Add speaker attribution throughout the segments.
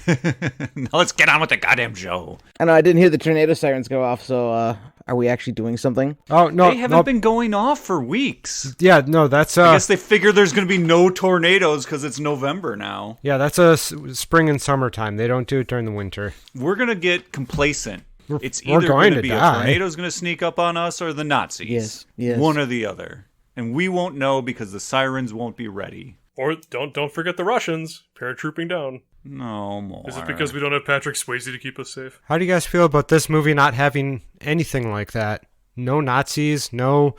Speaker 1: Now let's get on with the goddamn show.
Speaker 2: I know I didn't hear the tornado sirens go off, so are we actually doing something?
Speaker 3: Oh, no.
Speaker 1: They haven't been going off for weeks.
Speaker 3: Yeah, no, that's...
Speaker 1: I guess they figure there's going to be no tornadoes because it's November now.
Speaker 3: Yeah, that's a spring and summertime. They don't do it during the winter.
Speaker 1: We're going to get complacent. It's
Speaker 3: we're
Speaker 1: either
Speaker 3: going
Speaker 1: going
Speaker 3: to
Speaker 1: be
Speaker 3: die.
Speaker 1: a tornado's going to sneak up on us or the Nazis.
Speaker 2: Yes.
Speaker 1: One or the other. And we won't know because the sirens won't be ready.
Speaker 4: Or don't forget the Russians paratrooping down.
Speaker 1: No more.
Speaker 4: Is it because we don't have Patrick Swayze to keep us safe?
Speaker 3: How do you guys feel about this movie not having anything like that? No Nazis, no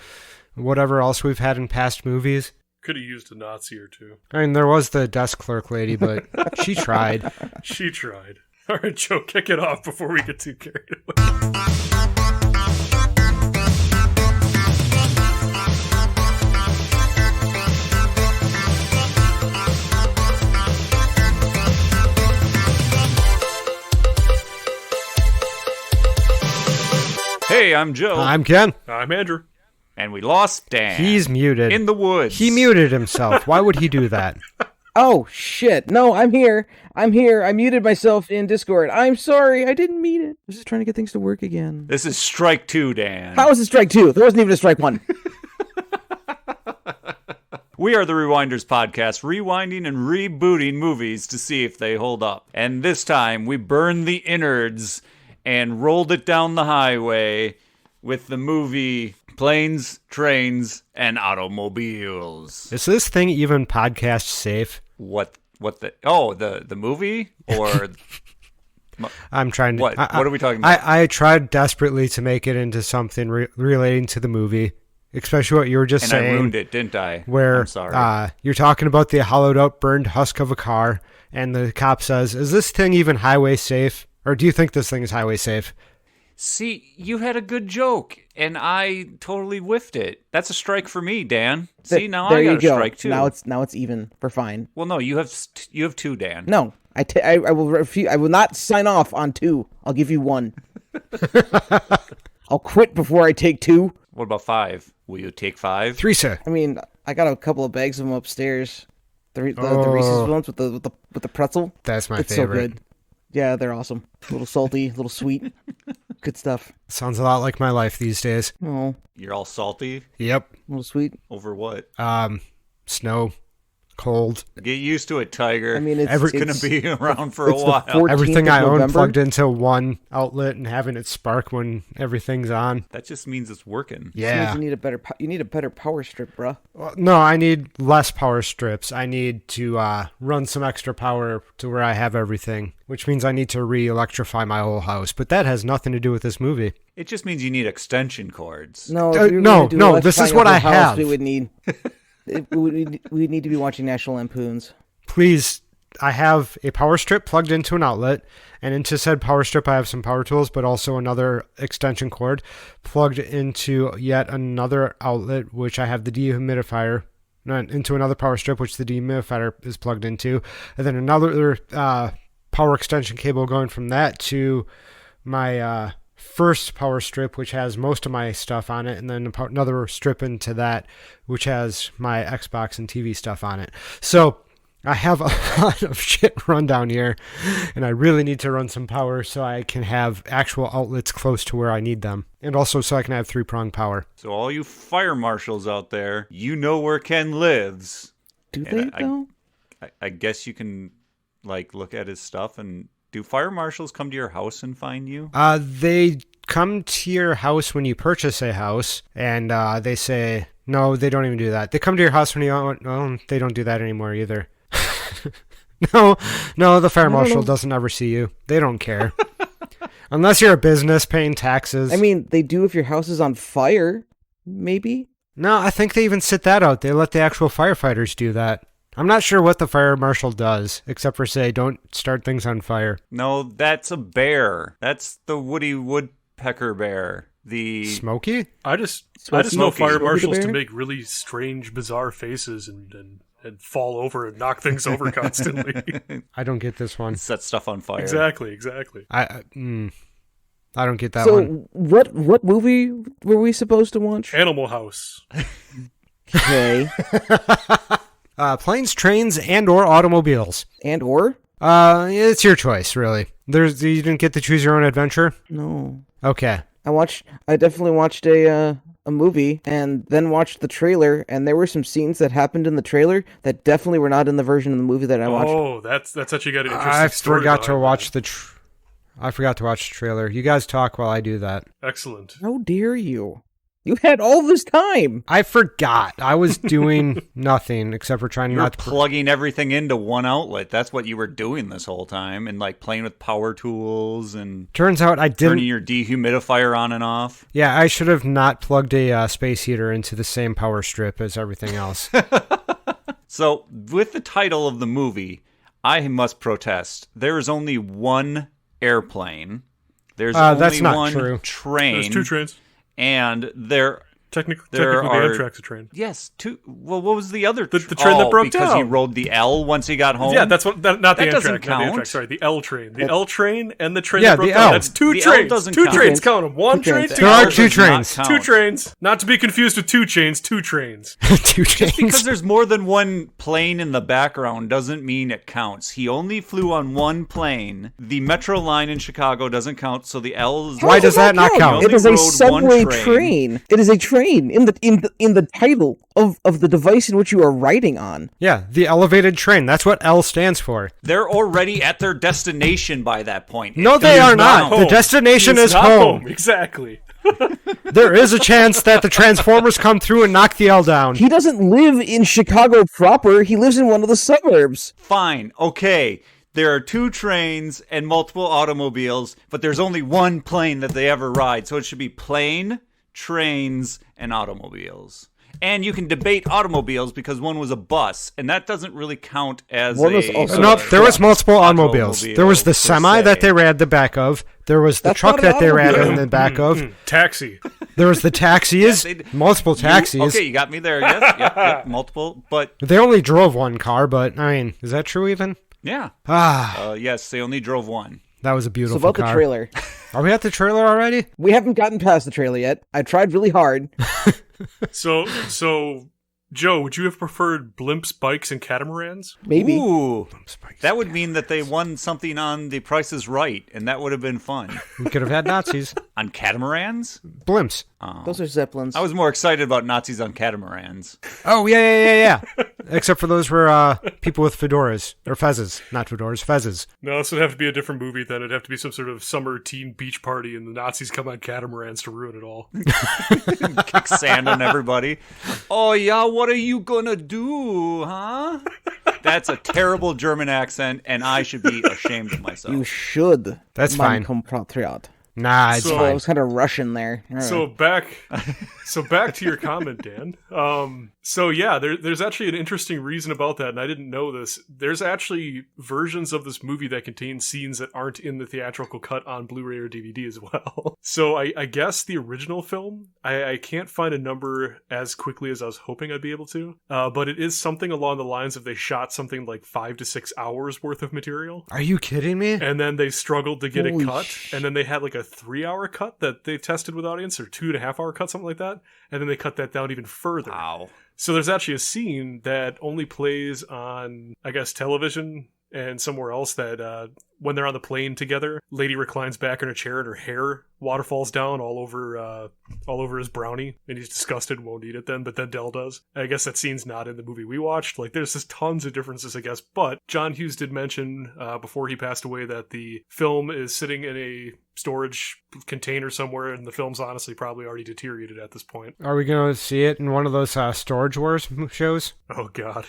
Speaker 3: whatever else we've had in past movies.
Speaker 4: Could have used a Nazi or two.
Speaker 3: I mean, there was the desk clerk lady, but she tried.
Speaker 4: She tried. All right, Joe, kick it off before we get too carried away.
Speaker 1: Hey, I'm Joe.
Speaker 3: I'm Ken.
Speaker 4: I'm Andrew.
Speaker 1: And we lost Dan.
Speaker 3: He's muted.
Speaker 1: In the woods.
Speaker 3: He muted himself. Why would he do that?
Speaker 2: Oh, shit. No, I'm here. I muted myself in Discord. I'm sorry. I didn't mean it. I was just trying to get things to work again.
Speaker 1: This is strike 2, Dan.
Speaker 2: How is it strike 2? There wasn't even a strike 1.
Speaker 1: We are the Rewinders podcast, rewinding and rebooting movies to see if they hold up. And this time, we burned the innards and rolled it down the highway with the movie Planes, Trains, and Automobiles.
Speaker 3: Is this thing even podcast safe?
Speaker 1: What the movie? Or...
Speaker 3: I'm trying to...
Speaker 1: What are we talking about?
Speaker 3: I tried desperately to make it into something relating to the movie, especially what you were just saying.
Speaker 1: And I ruined it, didn't I?
Speaker 3: Where
Speaker 1: I'm sorry.
Speaker 3: You're talking about the hollowed out, burned husk of a car, and the cop says, is this thing even highway safe? Or do you think this thing is highway safe?
Speaker 1: See, you had a good joke, and I totally whiffed it. That's a strike for me, Dan. See, now I got a strike too.
Speaker 2: Now it's even. We're fine.
Speaker 1: Well, no, you have 2, Dan.
Speaker 2: No, I will refuse. I will not sign off on 2. I'll give you 1. I'll quit before I take 2.
Speaker 1: What about 5? Will you take 5?
Speaker 3: 3, sir.
Speaker 2: I mean, I got a couple of bags of them upstairs. The Reese's ones with the pretzel.
Speaker 3: That's my
Speaker 2: it's
Speaker 3: favorite.
Speaker 2: So good. Yeah, they're awesome. A little salty, a little sweet. Good stuff.
Speaker 3: Sounds a lot like my life these days.
Speaker 2: Oh,
Speaker 1: You're all salty?
Speaker 3: Yep.
Speaker 2: a little sweet.
Speaker 1: Over what?
Speaker 3: Snow, cold.
Speaker 1: Get used to it, Tiger.
Speaker 2: I mean,
Speaker 1: it's going to be around for a while.
Speaker 2: 14th
Speaker 3: Everything
Speaker 2: of
Speaker 3: I own
Speaker 2: November.
Speaker 3: plugged into one outlet and having it spark when everything's on.
Speaker 1: That just means it's working.
Speaker 3: Yeah.
Speaker 2: You need a better power strip, bruh.
Speaker 3: Well, no, I need less power strips. I need to run some extra power to where I have everything, which means I need to re-electrify my whole house. But that has nothing to do with this movie.
Speaker 1: It just means you need extension cords.
Speaker 2: No,
Speaker 3: no, this is what I have.
Speaker 2: We would need. We need to be watching National Lampoons.
Speaker 3: Please, I have a power strip plugged into an outlet, and into said power strip I have some power tools, but also another extension cord plugged into yet another outlet, which I have the dehumidifier, into another power strip, which the dehumidifier is plugged into, and then another power extension cable going from that to my first power strip, which has most of my stuff on it, and then another strip into that, which has my Xbox and TV stuff on it. So I have a lot of shit run down here, and I really need to run some power so I can have actual outlets close to where I need them, and also so I can have 3-prong power.
Speaker 1: So all you fire marshals out there, you know where Ken lives.
Speaker 2: Do they, though?
Speaker 1: I guess you can, look at his stuff and... Do fire marshals come to your house and find you?
Speaker 3: They come to your house when you purchase a house, and they say, no, they don't even do that. They come to your house when you own, well, they don't do that anymore either. No, the fire marshal doesn't ever see you. They don't care. Unless you're a business paying taxes.
Speaker 2: I mean, they do if your house is on fire, maybe?
Speaker 3: No, I think they even sit that out. They let the actual firefighters do that. I'm not sure what the fire marshal does, except for say, don't start things on fire.
Speaker 1: No, that's a bear. That's the Woody Woodpecker bear. The
Speaker 3: Smokey?
Speaker 4: I just
Speaker 1: Smokey.
Speaker 4: know fire marshals
Speaker 2: Smokey the
Speaker 4: to
Speaker 2: bear?
Speaker 4: make really strange, bizarre faces and fall over and knock things over constantly.
Speaker 3: I don't get this one.
Speaker 1: set stuff on fire.
Speaker 4: Exactly.
Speaker 3: I don't get that
Speaker 2: So,
Speaker 3: one.
Speaker 2: what movie were we supposed to watch?
Speaker 4: Animal House.
Speaker 2: Okay.
Speaker 3: Planes, trains, and or automobiles.
Speaker 2: And or?
Speaker 3: It's your choice, really. You didn't get to choose your own adventure?
Speaker 2: No.
Speaker 3: Okay.
Speaker 2: I definitely watched a movie and then watched the trailer, and there were some scenes that happened in the trailer that definitely were not in the version of the movie that I watched.
Speaker 4: Oh, that's actually got an interesting story.
Speaker 3: I forgot to watch the trailer. You guys talk while I do that.
Speaker 4: Excellent.
Speaker 2: How dare you? You had all this time.
Speaker 3: I forgot. I was doing nothing except for trying
Speaker 1: You're
Speaker 3: not to
Speaker 1: plugging everything into one outlet. That's what you were doing this whole time, and like playing with power tools and
Speaker 3: Turns out I
Speaker 1: turning
Speaker 3: didn't.
Speaker 1: your dehumidifier on and off.
Speaker 3: Yeah, I should have not plugged a space heater into the same power strip as everything else.
Speaker 1: So, with the title of the movie, I must protest. There is only one airplane. There's only
Speaker 3: that's not
Speaker 1: one
Speaker 3: true.
Speaker 1: train.
Speaker 4: There's 2 trains.
Speaker 1: And there
Speaker 4: Technically,
Speaker 1: There
Speaker 4: the
Speaker 1: are-
Speaker 4: Amtrak's a train.
Speaker 1: yes, two. Well, what was the other?
Speaker 4: The train that broke
Speaker 1: because he
Speaker 4: down.
Speaker 1: rode the L once he got home.
Speaker 4: Yeah, that's what. Not the
Speaker 1: That doesn't
Speaker 4: Amtrak. Not the
Speaker 1: count.
Speaker 4: Amtrak. Sorry, the L train. The L train and the train
Speaker 3: Yeah,
Speaker 4: that broke
Speaker 3: the
Speaker 4: down.
Speaker 3: L.
Speaker 4: That's 2
Speaker 1: The L
Speaker 4: trains.
Speaker 1: doesn't
Speaker 4: 2
Speaker 1: count.
Speaker 4: trains. Count them. 1
Speaker 2: Two
Speaker 4: train.
Speaker 2: trains.
Speaker 4: 2
Speaker 3: There are
Speaker 4: trains.
Speaker 3: 2
Speaker 1: does not
Speaker 3: trains.
Speaker 1: count.
Speaker 4: 2 trains. Not to be confused with 2 chains. 2 trains.
Speaker 3: 2
Speaker 1: Because
Speaker 3: chains.
Speaker 1: there's more than one plane in the background doesn't mean it counts. He only flew on one plane. The Metro line in Chicago doesn't count, so the L is...
Speaker 3: Why does that not count?
Speaker 2: It is a
Speaker 1: Only rode
Speaker 2: subway
Speaker 1: one
Speaker 2: train. It is a train in the title of the device in which you are riding on.
Speaker 3: Yeah, the elevated train. That's what L stands for.
Speaker 1: They're already at their destination by that point.
Speaker 3: No,
Speaker 1: It
Speaker 3: they
Speaker 1: does
Speaker 3: are not. The
Speaker 4: Home.
Speaker 3: destination
Speaker 4: He
Speaker 3: is
Speaker 4: not
Speaker 3: home.
Speaker 4: Exactly.
Speaker 3: There is a chance that the Transformers come through and knock the L down.
Speaker 2: He doesn't live in Chicago proper. He lives in one of the suburbs.
Speaker 1: Fine, okay. There are 2 trains and multiple automobiles, but there's only one plane that they ever ride. So it should be plane, trains, and automobiles. And you can debate automobiles because one was a bus, and that doesn't really count as
Speaker 2: One was
Speaker 1: a...
Speaker 2: also-
Speaker 3: No, there was multiple automobiles. There was the
Speaker 1: per
Speaker 3: semi
Speaker 1: se.
Speaker 3: that they ran the back of. There was the
Speaker 2: That's
Speaker 3: truck
Speaker 2: not an
Speaker 3: that they ran
Speaker 2: automobile.
Speaker 3: in the back of.
Speaker 4: Taxi.
Speaker 3: There was the taxis,
Speaker 1: Yeah,
Speaker 3: multiple taxis.
Speaker 1: Okay, you got me there. Yes, yep, multiple. But
Speaker 3: They only drove one car, but I mean, is that true even?
Speaker 1: yeah, yes, they only drove one.
Speaker 3: That was a
Speaker 2: So
Speaker 3: beautiful
Speaker 2: about
Speaker 3: car.
Speaker 2: the trailer.
Speaker 3: Are we at the trailer already?
Speaker 2: We haven't gotten past the trailer yet. I tried really hard.
Speaker 4: So, Joe, would you have preferred blimps, bikes, and catamarans?
Speaker 2: Maybe.
Speaker 1: Ooh, that would mean that they won something on The Price is Right, and that would have been fun.
Speaker 3: We could have had Nazis.
Speaker 1: On catamarans?
Speaker 3: Blimps.
Speaker 2: Those are Zeppelins.
Speaker 1: I was more excited about Nazis on catamarans.
Speaker 3: Oh, yeah. Except for those were people with fedoras. Or fezzes. Not fedoras, fezzes.
Speaker 4: No, this would have to be a different movie then. It'd have to be some sort of summer teen beach party, and the Nazis come on catamarans to ruin it all.
Speaker 1: Kick sand on everybody. Oh, yeah, what are you gonna do, huh? That's a terrible German accent, and I should be ashamed of myself.
Speaker 2: You should.
Speaker 3: That's
Speaker 2: mein
Speaker 3: fine.
Speaker 2: compatriot.
Speaker 3: Nah, it's
Speaker 4: So-
Speaker 2: Oh, I
Speaker 3: fine.
Speaker 2: was kind of Russian there. All
Speaker 4: So
Speaker 2: right.
Speaker 4: back to your comment, Dan. So yeah, there's actually an interesting reason about that, and I didn't know this. There's actually versions of this movie that contain scenes that aren't in the theatrical cut on Blu-ray or DVD as well. So I guess the original film, I can't find a number as quickly as I was hoping I'd be able to, but it is something along the lines of they shot something like 5 to 6 hours worth of material.
Speaker 3: Are you kidding me?
Speaker 4: And then they struggled to get it
Speaker 2: Holy
Speaker 4: cut. And then they had like a 3-hour cut that they tested with audience, or 2.5-hour cut, something like that. And then they cut that down even further.
Speaker 1: Wow.
Speaker 4: So there's actually a scene that only plays on, I guess, television and somewhere else that when they're on the plane together, lady reclines back in her chair and her hair waterfalls down all over his brownie, and he's disgusted and won't eat it then, but then Dell does. I guess that scene's not in the movie we watched. Like, there's just tons of differences, I guess, but John Hughes did mention before he passed away that the film is sitting in a storage container somewhere, and the film's honestly probably already deteriorated at this point.
Speaker 3: Are we going to see it in one of those Storage Wars shows?
Speaker 4: Oh, God.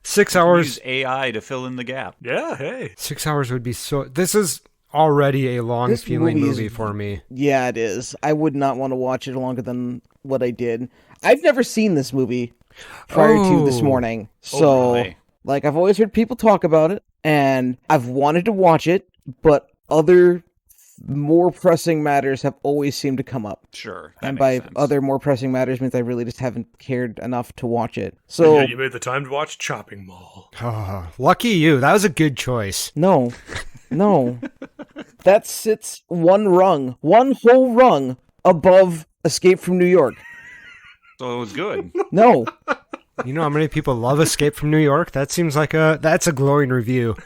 Speaker 3: 6 hours.
Speaker 1: Use AI to fill in the gap.
Speaker 4: Yeah, hey.
Speaker 3: 6 hours would be so... This is already a long
Speaker 2: This
Speaker 3: feeling
Speaker 2: movie is-
Speaker 3: movie for me.
Speaker 2: Yeah, it is. I would not want to watch it longer than what I did. I've never seen this movie prior to this
Speaker 3: Oh.
Speaker 2: morning.
Speaker 1: Oh,
Speaker 2: So,
Speaker 1: my.
Speaker 2: like, I've always heard people talk about it, and I've wanted to watch it, but other more pressing matters have always seemed to come up.
Speaker 1: Sure. that
Speaker 2: And
Speaker 1: makes
Speaker 2: by
Speaker 1: sense.
Speaker 2: other more pressing matters means I really just haven't cared enough to watch it. So,
Speaker 4: Yeah, you made the time to watch Chopping Mall.
Speaker 3: Oh, lucky you. That was a good choice.
Speaker 2: no. That sits one whole rung above Escape from New York.
Speaker 1: So it was good.
Speaker 2: No.
Speaker 3: You know how many people love Escape from New York? That seems like that's a glowing review.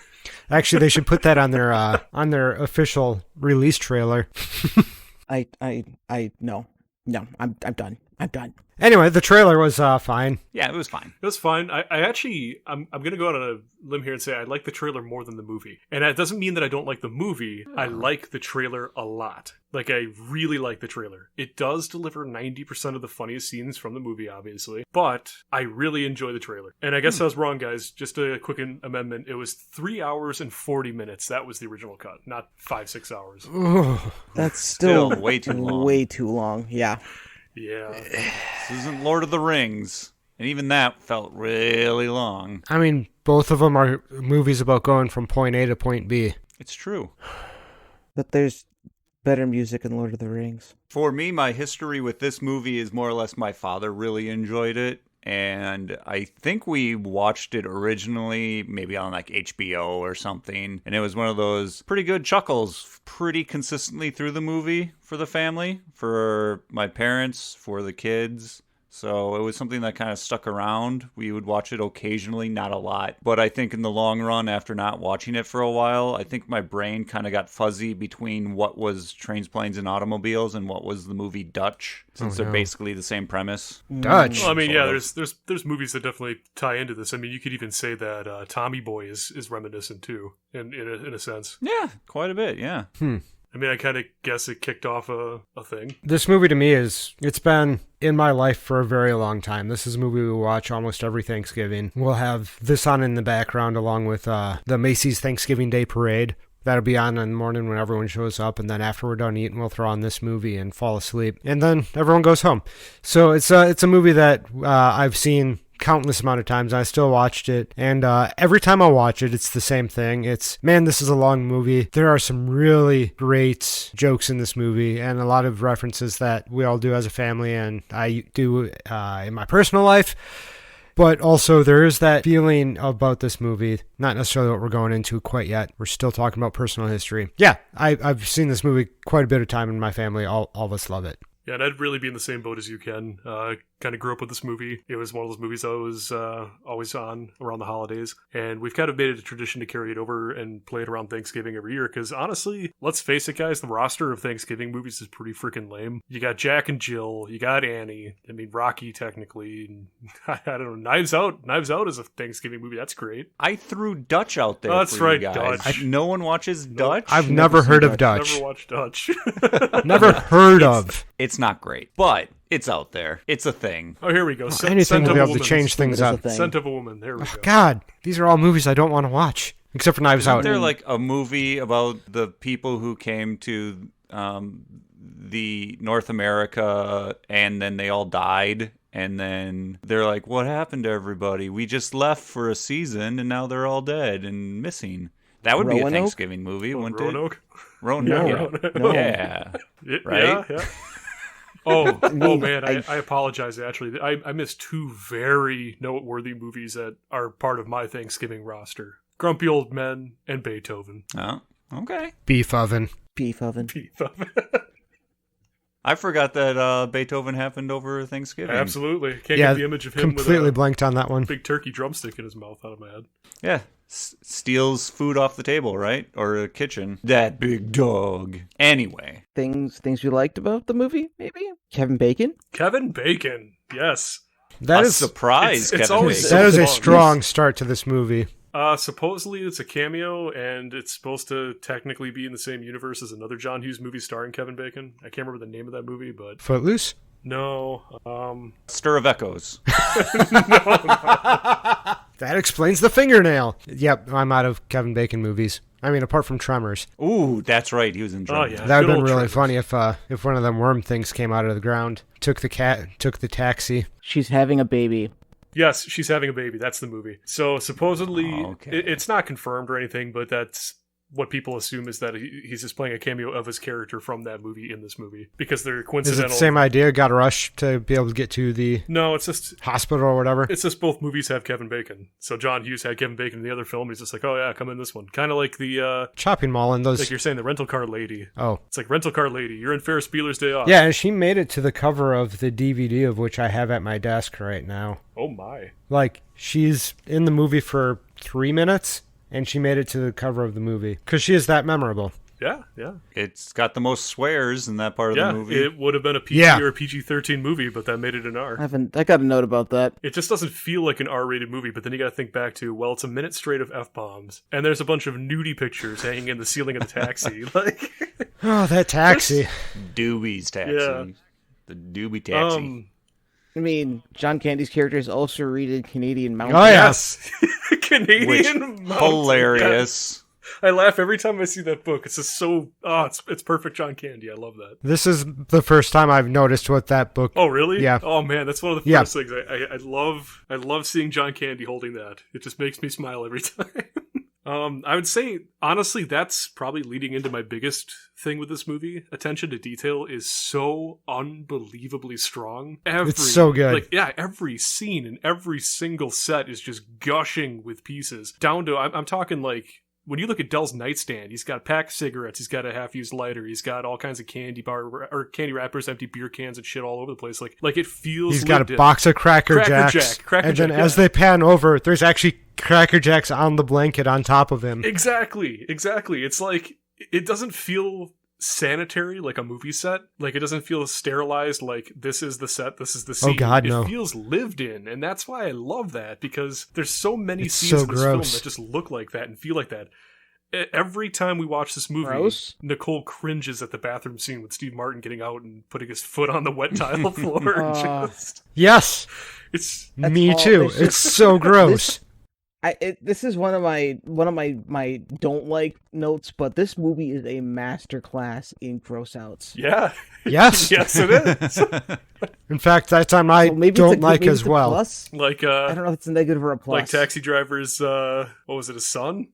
Speaker 3: Actually, they should put that on their official release trailer.
Speaker 2: No, I'm done. I'm done.
Speaker 3: Anyway, the trailer was fine.
Speaker 1: Yeah, it was fine.
Speaker 4: It was fine. I'm going to go out on a limb here and say I like the trailer more than the movie. And that doesn't mean that I don't like the movie. I like the trailer a lot. Like, I really like the trailer. It does deliver 90% of the funniest scenes from the movie, obviously. But I really enjoy the trailer. And I guess I was wrong, guys. Just a quick amendment. It was 3 hours and 40 minutes. That was the original cut, not 5-6 hours.
Speaker 2: That's still
Speaker 1: way too long.
Speaker 2: Way too long, yeah.
Speaker 4: Yeah.
Speaker 1: This isn't Lord of the Rings. And even that felt really long.
Speaker 3: I mean, both of them are movies about going from point A to point B.
Speaker 1: It's true.
Speaker 2: But there's better music in Lord of the Rings.
Speaker 1: For me, my history with this movie is more or less my father really enjoyed it. And I think we watched it originally maybe on like HBO or something. And it was one of those pretty good chuckles pretty consistently through the movie for the family, for my parents, for the kids. So it was something that kind of stuck around. We would watch it occasionally, not a lot. But I think in the long run, after not watching it for a while, I think my brain kind of got fuzzy between what was Trains, Planes, and Automobiles and what was the movie Dutch, since they're basically the same premise.
Speaker 3: Dutch.
Speaker 4: Well, I mean, yeah, there's movies that definitely tie into this. I mean, you could even say that Tommy Boy is reminiscent too, in a sense.
Speaker 1: Yeah, quite a bit, yeah.
Speaker 4: I mean, I kind of guess it kicked off a thing.
Speaker 3: This movie to me it's been in my life for a very long time. This is a movie we watch almost every Thanksgiving. We'll have this on in the background along with the Macy's Thanksgiving Day Parade. That'll be on in the morning when everyone shows up, and then after we're done eating, we'll throw on this movie and fall asleep. And then everyone goes home. So it's a movie that I've seen countless amount of times. I still watched it, and every time I watch it, it's the same thing. It's, man, this is a long movie. There are some really great jokes in this movie, and a lot of references that we all do as a family, and I do in my personal life. But also, there is that feeling about this movie, not necessarily what we're going into quite yet. We're still talking about personal history. Yeah, I've seen this movie quite a bit of time in my family. All of us love it.
Speaker 4: Yeah, and I'd really be in the same boat as you, Ken. Kind of grew up with this movie. It was one of those movies I was always on around the holidays. And we've kind of made it a tradition to carry it over and play it around Thanksgiving every year. Because honestly, let's face it, guys, the roster of Thanksgiving movies is pretty freaking lame. You got Jack and Jill. You got Annie. I mean, Rocky, technically. And, I don't know. Knives Out. Knives Out is a Thanksgiving movie. That's great.
Speaker 1: I threw Dutch out there.
Speaker 4: Oh, that's
Speaker 1: for
Speaker 4: right,
Speaker 1: you guys.
Speaker 4: Dutch.
Speaker 1: No one watches Dutch?
Speaker 3: I've never heard of Dutch.
Speaker 4: Never watched Dutch.
Speaker 3: Never heard of.
Speaker 1: It's not great, but it's out there. It's a thing.
Speaker 4: Oh, here we go.
Speaker 3: Anything
Speaker 4: Scent
Speaker 3: to
Speaker 4: of
Speaker 3: be
Speaker 4: a
Speaker 3: able to
Speaker 4: Woman.
Speaker 3: change things
Speaker 2: It is a
Speaker 3: up.
Speaker 2: thing.
Speaker 4: Scent of a Woman. There we
Speaker 3: Oh,
Speaker 4: go.
Speaker 3: God, these are all movies I don't want to watch, except for Knives
Speaker 1: Isn't
Speaker 3: Out.
Speaker 1: there like a movie about the people who came to the North America and then they all died? And then they're like, what happened to everybody? We just left for a season and now they're all dead and missing. That would be a
Speaker 2: Roanoke?
Speaker 1: Thanksgiving movie, wouldn't it?
Speaker 4: Roanoke?
Speaker 1: Roanoke.
Speaker 2: No.
Speaker 1: Yeah.
Speaker 4: Yeah,
Speaker 1: Right?
Speaker 4: Yeah. Oh man, I apologize. Actually, I missed two very noteworthy movies that are part of my Thanksgiving roster: Grumpy Old Men and Beethoven.
Speaker 1: Oh, okay.
Speaker 3: Beef oven.
Speaker 2: Beef oven.
Speaker 1: I forgot that Beethoven happened over Thanksgiving.
Speaker 4: Absolutely. Can't
Speaker 3: Yeah,
Speaker 4: get the image of him
Speaker 3: completely
Speaker 4: with a
Speaker 3: blanked on that one.
Speaker 4: big turkey drumstick in his mouth out of my head.
Speaker 1: Yeah. Steals food off the table, right? Or a kitchen. That big dog. Anyway.
Speaker 2: Things you liked about the movie, maybe? Kevin Bacon?
Speaker 4: Kevin Bacon. Yes.
Speaker 3: That
Speaker 1: a
Speaker 3: is
Speaker 1: surprise,
Speaker 4: it's
Speaker 1: Kevin
Speaker 4: always
Speaker 1: Bacon.
Speaker 4: so
Speaker 3: that is a
Speaker 4: fun.
Speaker 3: strong start to this movie.
Speaker 4: Supposedly it's a cameo, and it's supposed to technically be in the same universe as another John Hughes movie starring Kevin Bacon. I can't remember the name of that movie, but
Speaker 3: Footloose.
Speaker 4: no.
Speaker 1: Stir of Echoes.
Speaker 3: That explains the fingernail. Yep, I'm out of Kevin Bacon movies. I mean, apart from Tremors.
Speaker 1: Ooh, that's right. He was in
Speaker 4: Oh,
Speaker 1: Tremors.
Speaker 4: yeah.
Speaker 3: That would
Speaker 4: Good
Speaker 3: have
Speaker 4: old
Speaker 3: been really
Speaker 4: Tremors.
Speaker 3: funny if one of them worm things came out of the ground, took the taxi.
Speaker 2: She's having a baby.
Speaker 4: Yes, she's having a baby. That's the movie. So supposedly,
Speaker 1: Oh, okay.
Speaker 4: it's not confirmed or anything, but that's what people assume is that he's just playing a cameo of his character from that movie in this movie because they're
Speaker 3: Is
Speaker 4: coincidental.
Speaker 3: it the same idea? Got to rush to be able to get to the
Speaker 4: No, it's just
Speaker 3: hospital or whatever?
Speaker 4: It's just both movies have Kevin Bacon. So John Hughes had Kevin Bacon in the other film. He's just like, oh yeah, come in this one. Kind of like the
Speaker 3: Shopping mall and those...
Speaker 4: like you're saying, the rental car lady.
Speaker 3: Oh.
Speaker 4: It's like rental car lady. You're in Ferris Bueller's Day Off.
Speaker 3: Yeah, and she made it to the cover of the DVD of which I have at my desk right now.
Speaker 4: Oh my.
Speaker 3: Like, she's in the movie for 3 minutes, and she made it to the cover of the movie. Because she is that memorable.
Speaker 4: Yeah, yeah.
Speaker 1: It's got the most swears in that part of the movie.
Speaker 4: It would have been a PG or a PG-13 movie, but that made it an R.
Speaker 2: I got a note about that.
Speaker 4: It just doesn't feel like an R-rated movie, but then you got to think back to, well, it's a minute straight of F-bombs, and there's a bunch of nudie pictures hanging in the ceiling of the taxi. Like,
Speaker 3: oh, that taxi.
Speaker 1: Doobie's taxi.
Speaker 4: Yeah.
Speaker 1: The Doobie taxi.
Speaker 2: I mean, John Candy's character is also rated Canadian Mountain.
Speaker 3: Oh, yeah.
Speaker 4: Yes. Canadian Mountain.
Speaker 1: Hilarious.
Speaker 4: I laugh every time I see that book. It's just so, it's perfect John Candy. I love that.
Speaker 3: This is the first time I've noticed what that book...
Speaker 4: Oh, really?
Speaker 3: Yeah.
Speaker 4: Oh, man, that's one of the first things. I love seeing John Candy holding that. It just makes me smile every time. I would say, honestly, that's probably leading into my biggest thing with this movie. Attention to detail is so unbelievably strong.
Speaker 3: It's so good.
Speaker 4: Like, yeah, every scene and every single set is just gushing with pieces. Down to, I'm talking like, when you look at Dell's nightstand, he's got a pack of cigarettes, he's got a half-used lighter, he's got all kinds of candy wrappers, empty beer cans and shit all over the place. Like it feels.
Speaker 3: He's got a box of Cracker Jacks. And then as they pan over, there's actually Cracker Jacks on the blanket on top of him.
Speaker 4: Exactly. It's like, it doesn't feel sanitary like a movie set. Like, it doesn't feel sterilized like this is the set, this is the scene.
Speaker 3: Oh God, no.
Speaker 4: It feels lived in, and that's why I love that, because there's so many scenes
Speaker 3: so
Speaker 4: in this film
Speaker 3: gross.
Speaker 4: that just look like that and feel like that. Every time we watch this movie,
Speaker 2: Gross?
Speaker 4: Nicole cringes at the bathroom scene with Steve Martin getting out and putting his foot on the wet tile floor.
Speaker 3: Yes,
Speaker 4: It's
Speaker 3: me too. It's so gross.
Speaker 2: This is one of my don't like notes, but this movie is a masterclass in gross outs.
Speaker 4: yeah.
Speaker 3: Yes.
Speaker 4: Yes, it is.
Speaker 3: In fact, that's on my
Speaker 2: So maybe
Speaker 3: don't
Speaker 2: it's
Speaker 3: like
Speaker 2: maybe
Speaker 3: as
Speaker 2: it's a
Speaker 3: well.
Speaker 2: plus.
Speaker 4: Like
Speaker 2: I don't know if it's a negative or a plus.
Speaker 4: like Taxi Driver's what was it, his son?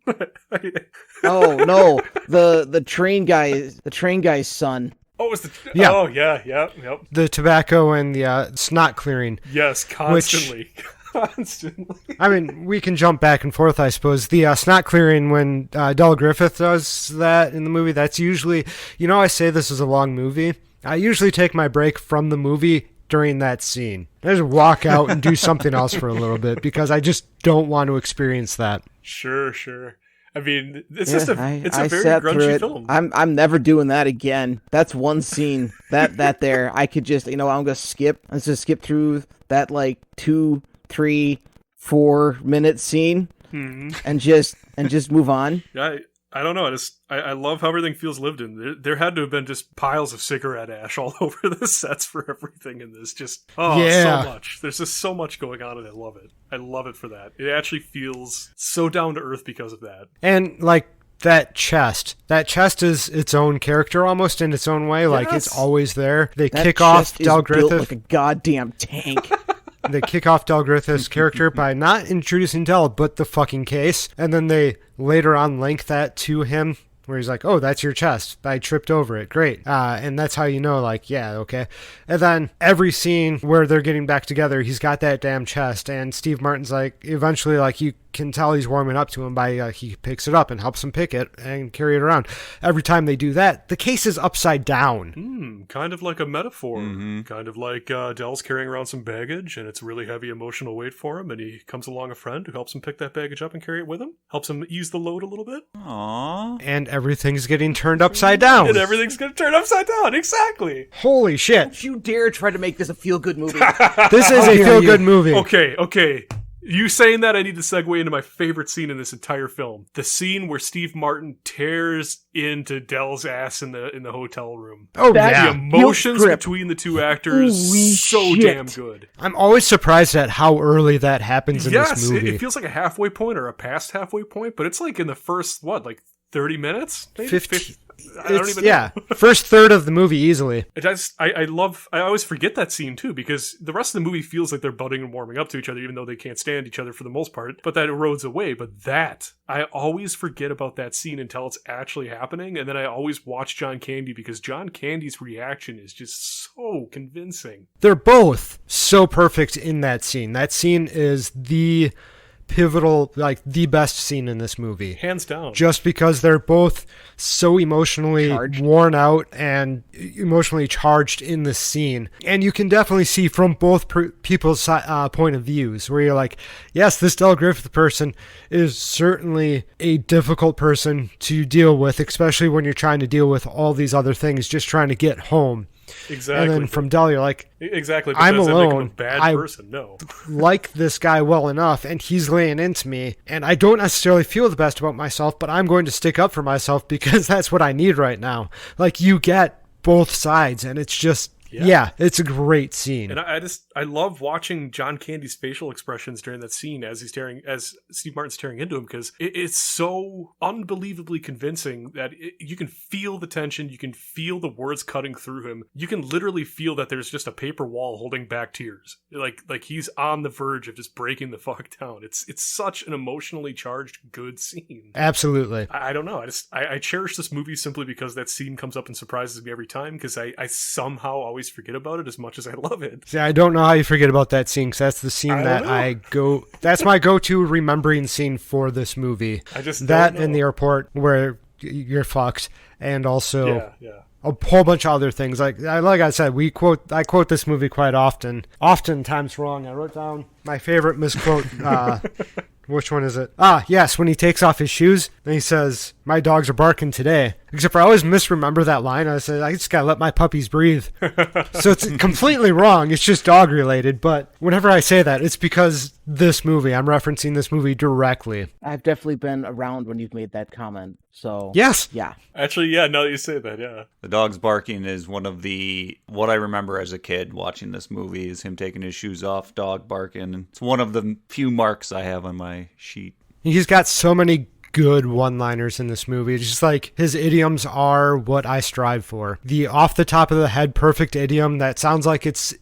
Speaker 2: Oh no, the train guy's son.
Speaker 4: Oh, it was the
Speaker 3: Yeah.
Speaker 4: Oh yeah, yep.
Speaker 3: The tobacco and the snot clearing.
Speaker 4: Yes, constantly. Constantly.
Speaker 3: I mean, we can jump back and forth, I suppose. The snot clearing when Del Griffith does that in the movie, that's usually... I say this is a long movie. I usually take my break from the movie during that scene. I just walk out and do something else for a little bit because I just don't want to experience that.
Speaker 4: Sure. I mean, it's
Speaker 2: Yeah,
Speaker 4: just it's a
Speaker 2: I
Speaker 4: very
Speaker 2: sat through
Speaker 4: grungy
Speaker 2: it.
Speaker 4: film.
Speaker 2: I'm never doing that again. That's one scene that there I could just I'm gonna skip. Let's just skip through that like 2, 3, 4 minute scene and just move on.
Speaker 4: Yeah, I don't know. I love how everything feels lived in. There had to have been just piles of cigarette ash all over the sets for everything in this. Just so much. There's just so much going on, and I love it. I love it for that. It actually feels so down to earth because of that.
Speaker 3: And like that chest is its own character almost in its own way. Like it's always there. They
Speaker 2: That
Speaker 3: kick off
Speaker 2: chest is
Speaker 3: Del
Speaker 2: built
Speaker 3: Griffith.
Speaker 2: like a goddamn tank.
Speaker 3: They kick off Del Griffith's character by not introducing Del, but the fucking case. And then they later on link that to him, where he's like, oh, that's your chest. I tripped over it. Great. And that's how you know, like, yeah, okay. And then every scene where they're getting back together, he's got that damn chest. And Steve Martin's like, eventually, like, you can tell he's warming up to him by he picks it up and helps him pick it and carry it around. Every time they do that, the case is upside down.
Speaker 4: Kind of like a metaphor. Kind of like Dell's carrying around some baggage, and it's really heavy emotional weight for him, and he comes along a friend who helps him pick that baggage up and carry it with him. Helps him ease the load a little bit.
Speaker 1: Aww.
Speaker 3: And everything's getting turned upside down.
Speaker 4: And everything's going to turn upside down. Exactly.
Speaker 3: Holy shit.
Speaker 2: Don't you dare try to make this a feel-good movie.
Speaker 3: This is a feel-good movie.
Speaker 4: Okay. You saying that, I need to segue into my favorite scene in this entire film. The scene where Steve Martin tears into Dell's ass in the hotel room.
Speaker 3: Oh,
Speaker 2: That-
Speaker 3: yeah.
Speaker 4: The emotions
Speaker 2: Guilt trip.
Speaker 4: between the two actors,
Speaker 2: Holy
Speaker 4: so
Speaker 2: shit.
Speaker 4: damn good.
Speaker 3: I'm always surprised at how early that happens in
Speaker 4: Yes,
Speaker 3: this movie.
Speaker 4: it feels like a halfway point or a past halfway point, but it's like in the first, 30 minutes? Maybe?
Speaker 3: 15.
Speaker 4: I don't even know.
Speaker 3: Yeah, first third of the movie easily.
Speaker 4: I always forget that scene too, because the rest of the movie feels like they're budding and warming up to each other, even though they can't stand each other for the most part, but that erodes away. But I always forget about that scene until it's actually happening, and then I always watch John Candy because John Candy's reaction is just so convincing.
Speaker 3: They're both so perfect in that scene. That scene is the pivotal, like the best scene in this movie,
Speaker 4: hands down,
Speaker 3: just because they're both so emotionally worn out and emotionally charged in the scene. And you can definitely see from both people's point of views, where you're like, yes, this Del Griffith person is certainly a difficult person to deal with, especially when you're trying to deal with all these other things, just trying to get home.
Speaker 4: Exactly.
Speaker 3: And then from Del, you're like,
Speaker 4: exactly. But
Speaker 3: I'm
Speaker 4: does that make him
Speaker 3: alone.
Speaker 4: a bad person? No.
Speaker 3: Like this guy well enough, and he's laying into me, and I don't necessarily feel the best about myself, but I'm going to stick up for myself because that's what I need right now. Like, you get both sides, and it's just, yeah, it's a great scene.
Speaker 4: And I love watching John Candy's facial expressions during that scene as Steve Martin's tearing into him, because it's so unbelievably convincing that you can feel the tension, you can feel the words cutting through him, you can literally feel that there's just a paper wall holding back tears, like he's on the verge of just breaking the fuck down. It's such an emotionally charged good scene.
Speaker 3: Absolutely.
Speaker 4: I don't know. I cherish this movie simply because that scene comes up and surprises me every time, because I somehow always forget about it as much as I love it.
Speaker 3: See, I don't know how you forget about that scene, because that's the scene that's my go-to remembering scene for this movie.
Speaker 4: I just
Speaker 3: that in the airport where you're fucked, and also a whole bunch of other things. Like I said, I quote this movie quite often, oftentimes wrong. I wrote down my favorite misquote. Which one is it? Yes, when he takes off his shoes and he says, "My dogs are barking today." Except for I always misremember that line. I said, I just gotta let my puppies breathe. So it's completely wrong. It's just dog related. But whenever I say that, it's because this movie, I'm referencing this movie directly.
Speaker 2: I've definitely been around when you've made that comment. So
Speaker 3: yes.
Speaker 2: Yeah.
Speaker 4: Actually, yeah, now that you say that, yeah.
Speaker 1: The dog's barking is one of what I remember as a kid watching this movie is him taking his shoes off, dog barking. It's one of the few marks I have on my sheet.
Speaker 3: He's got so many good one-liners in this movie. It's just like his idioms are what I strive for. The off the top of the head perfect idiom that sounds like it's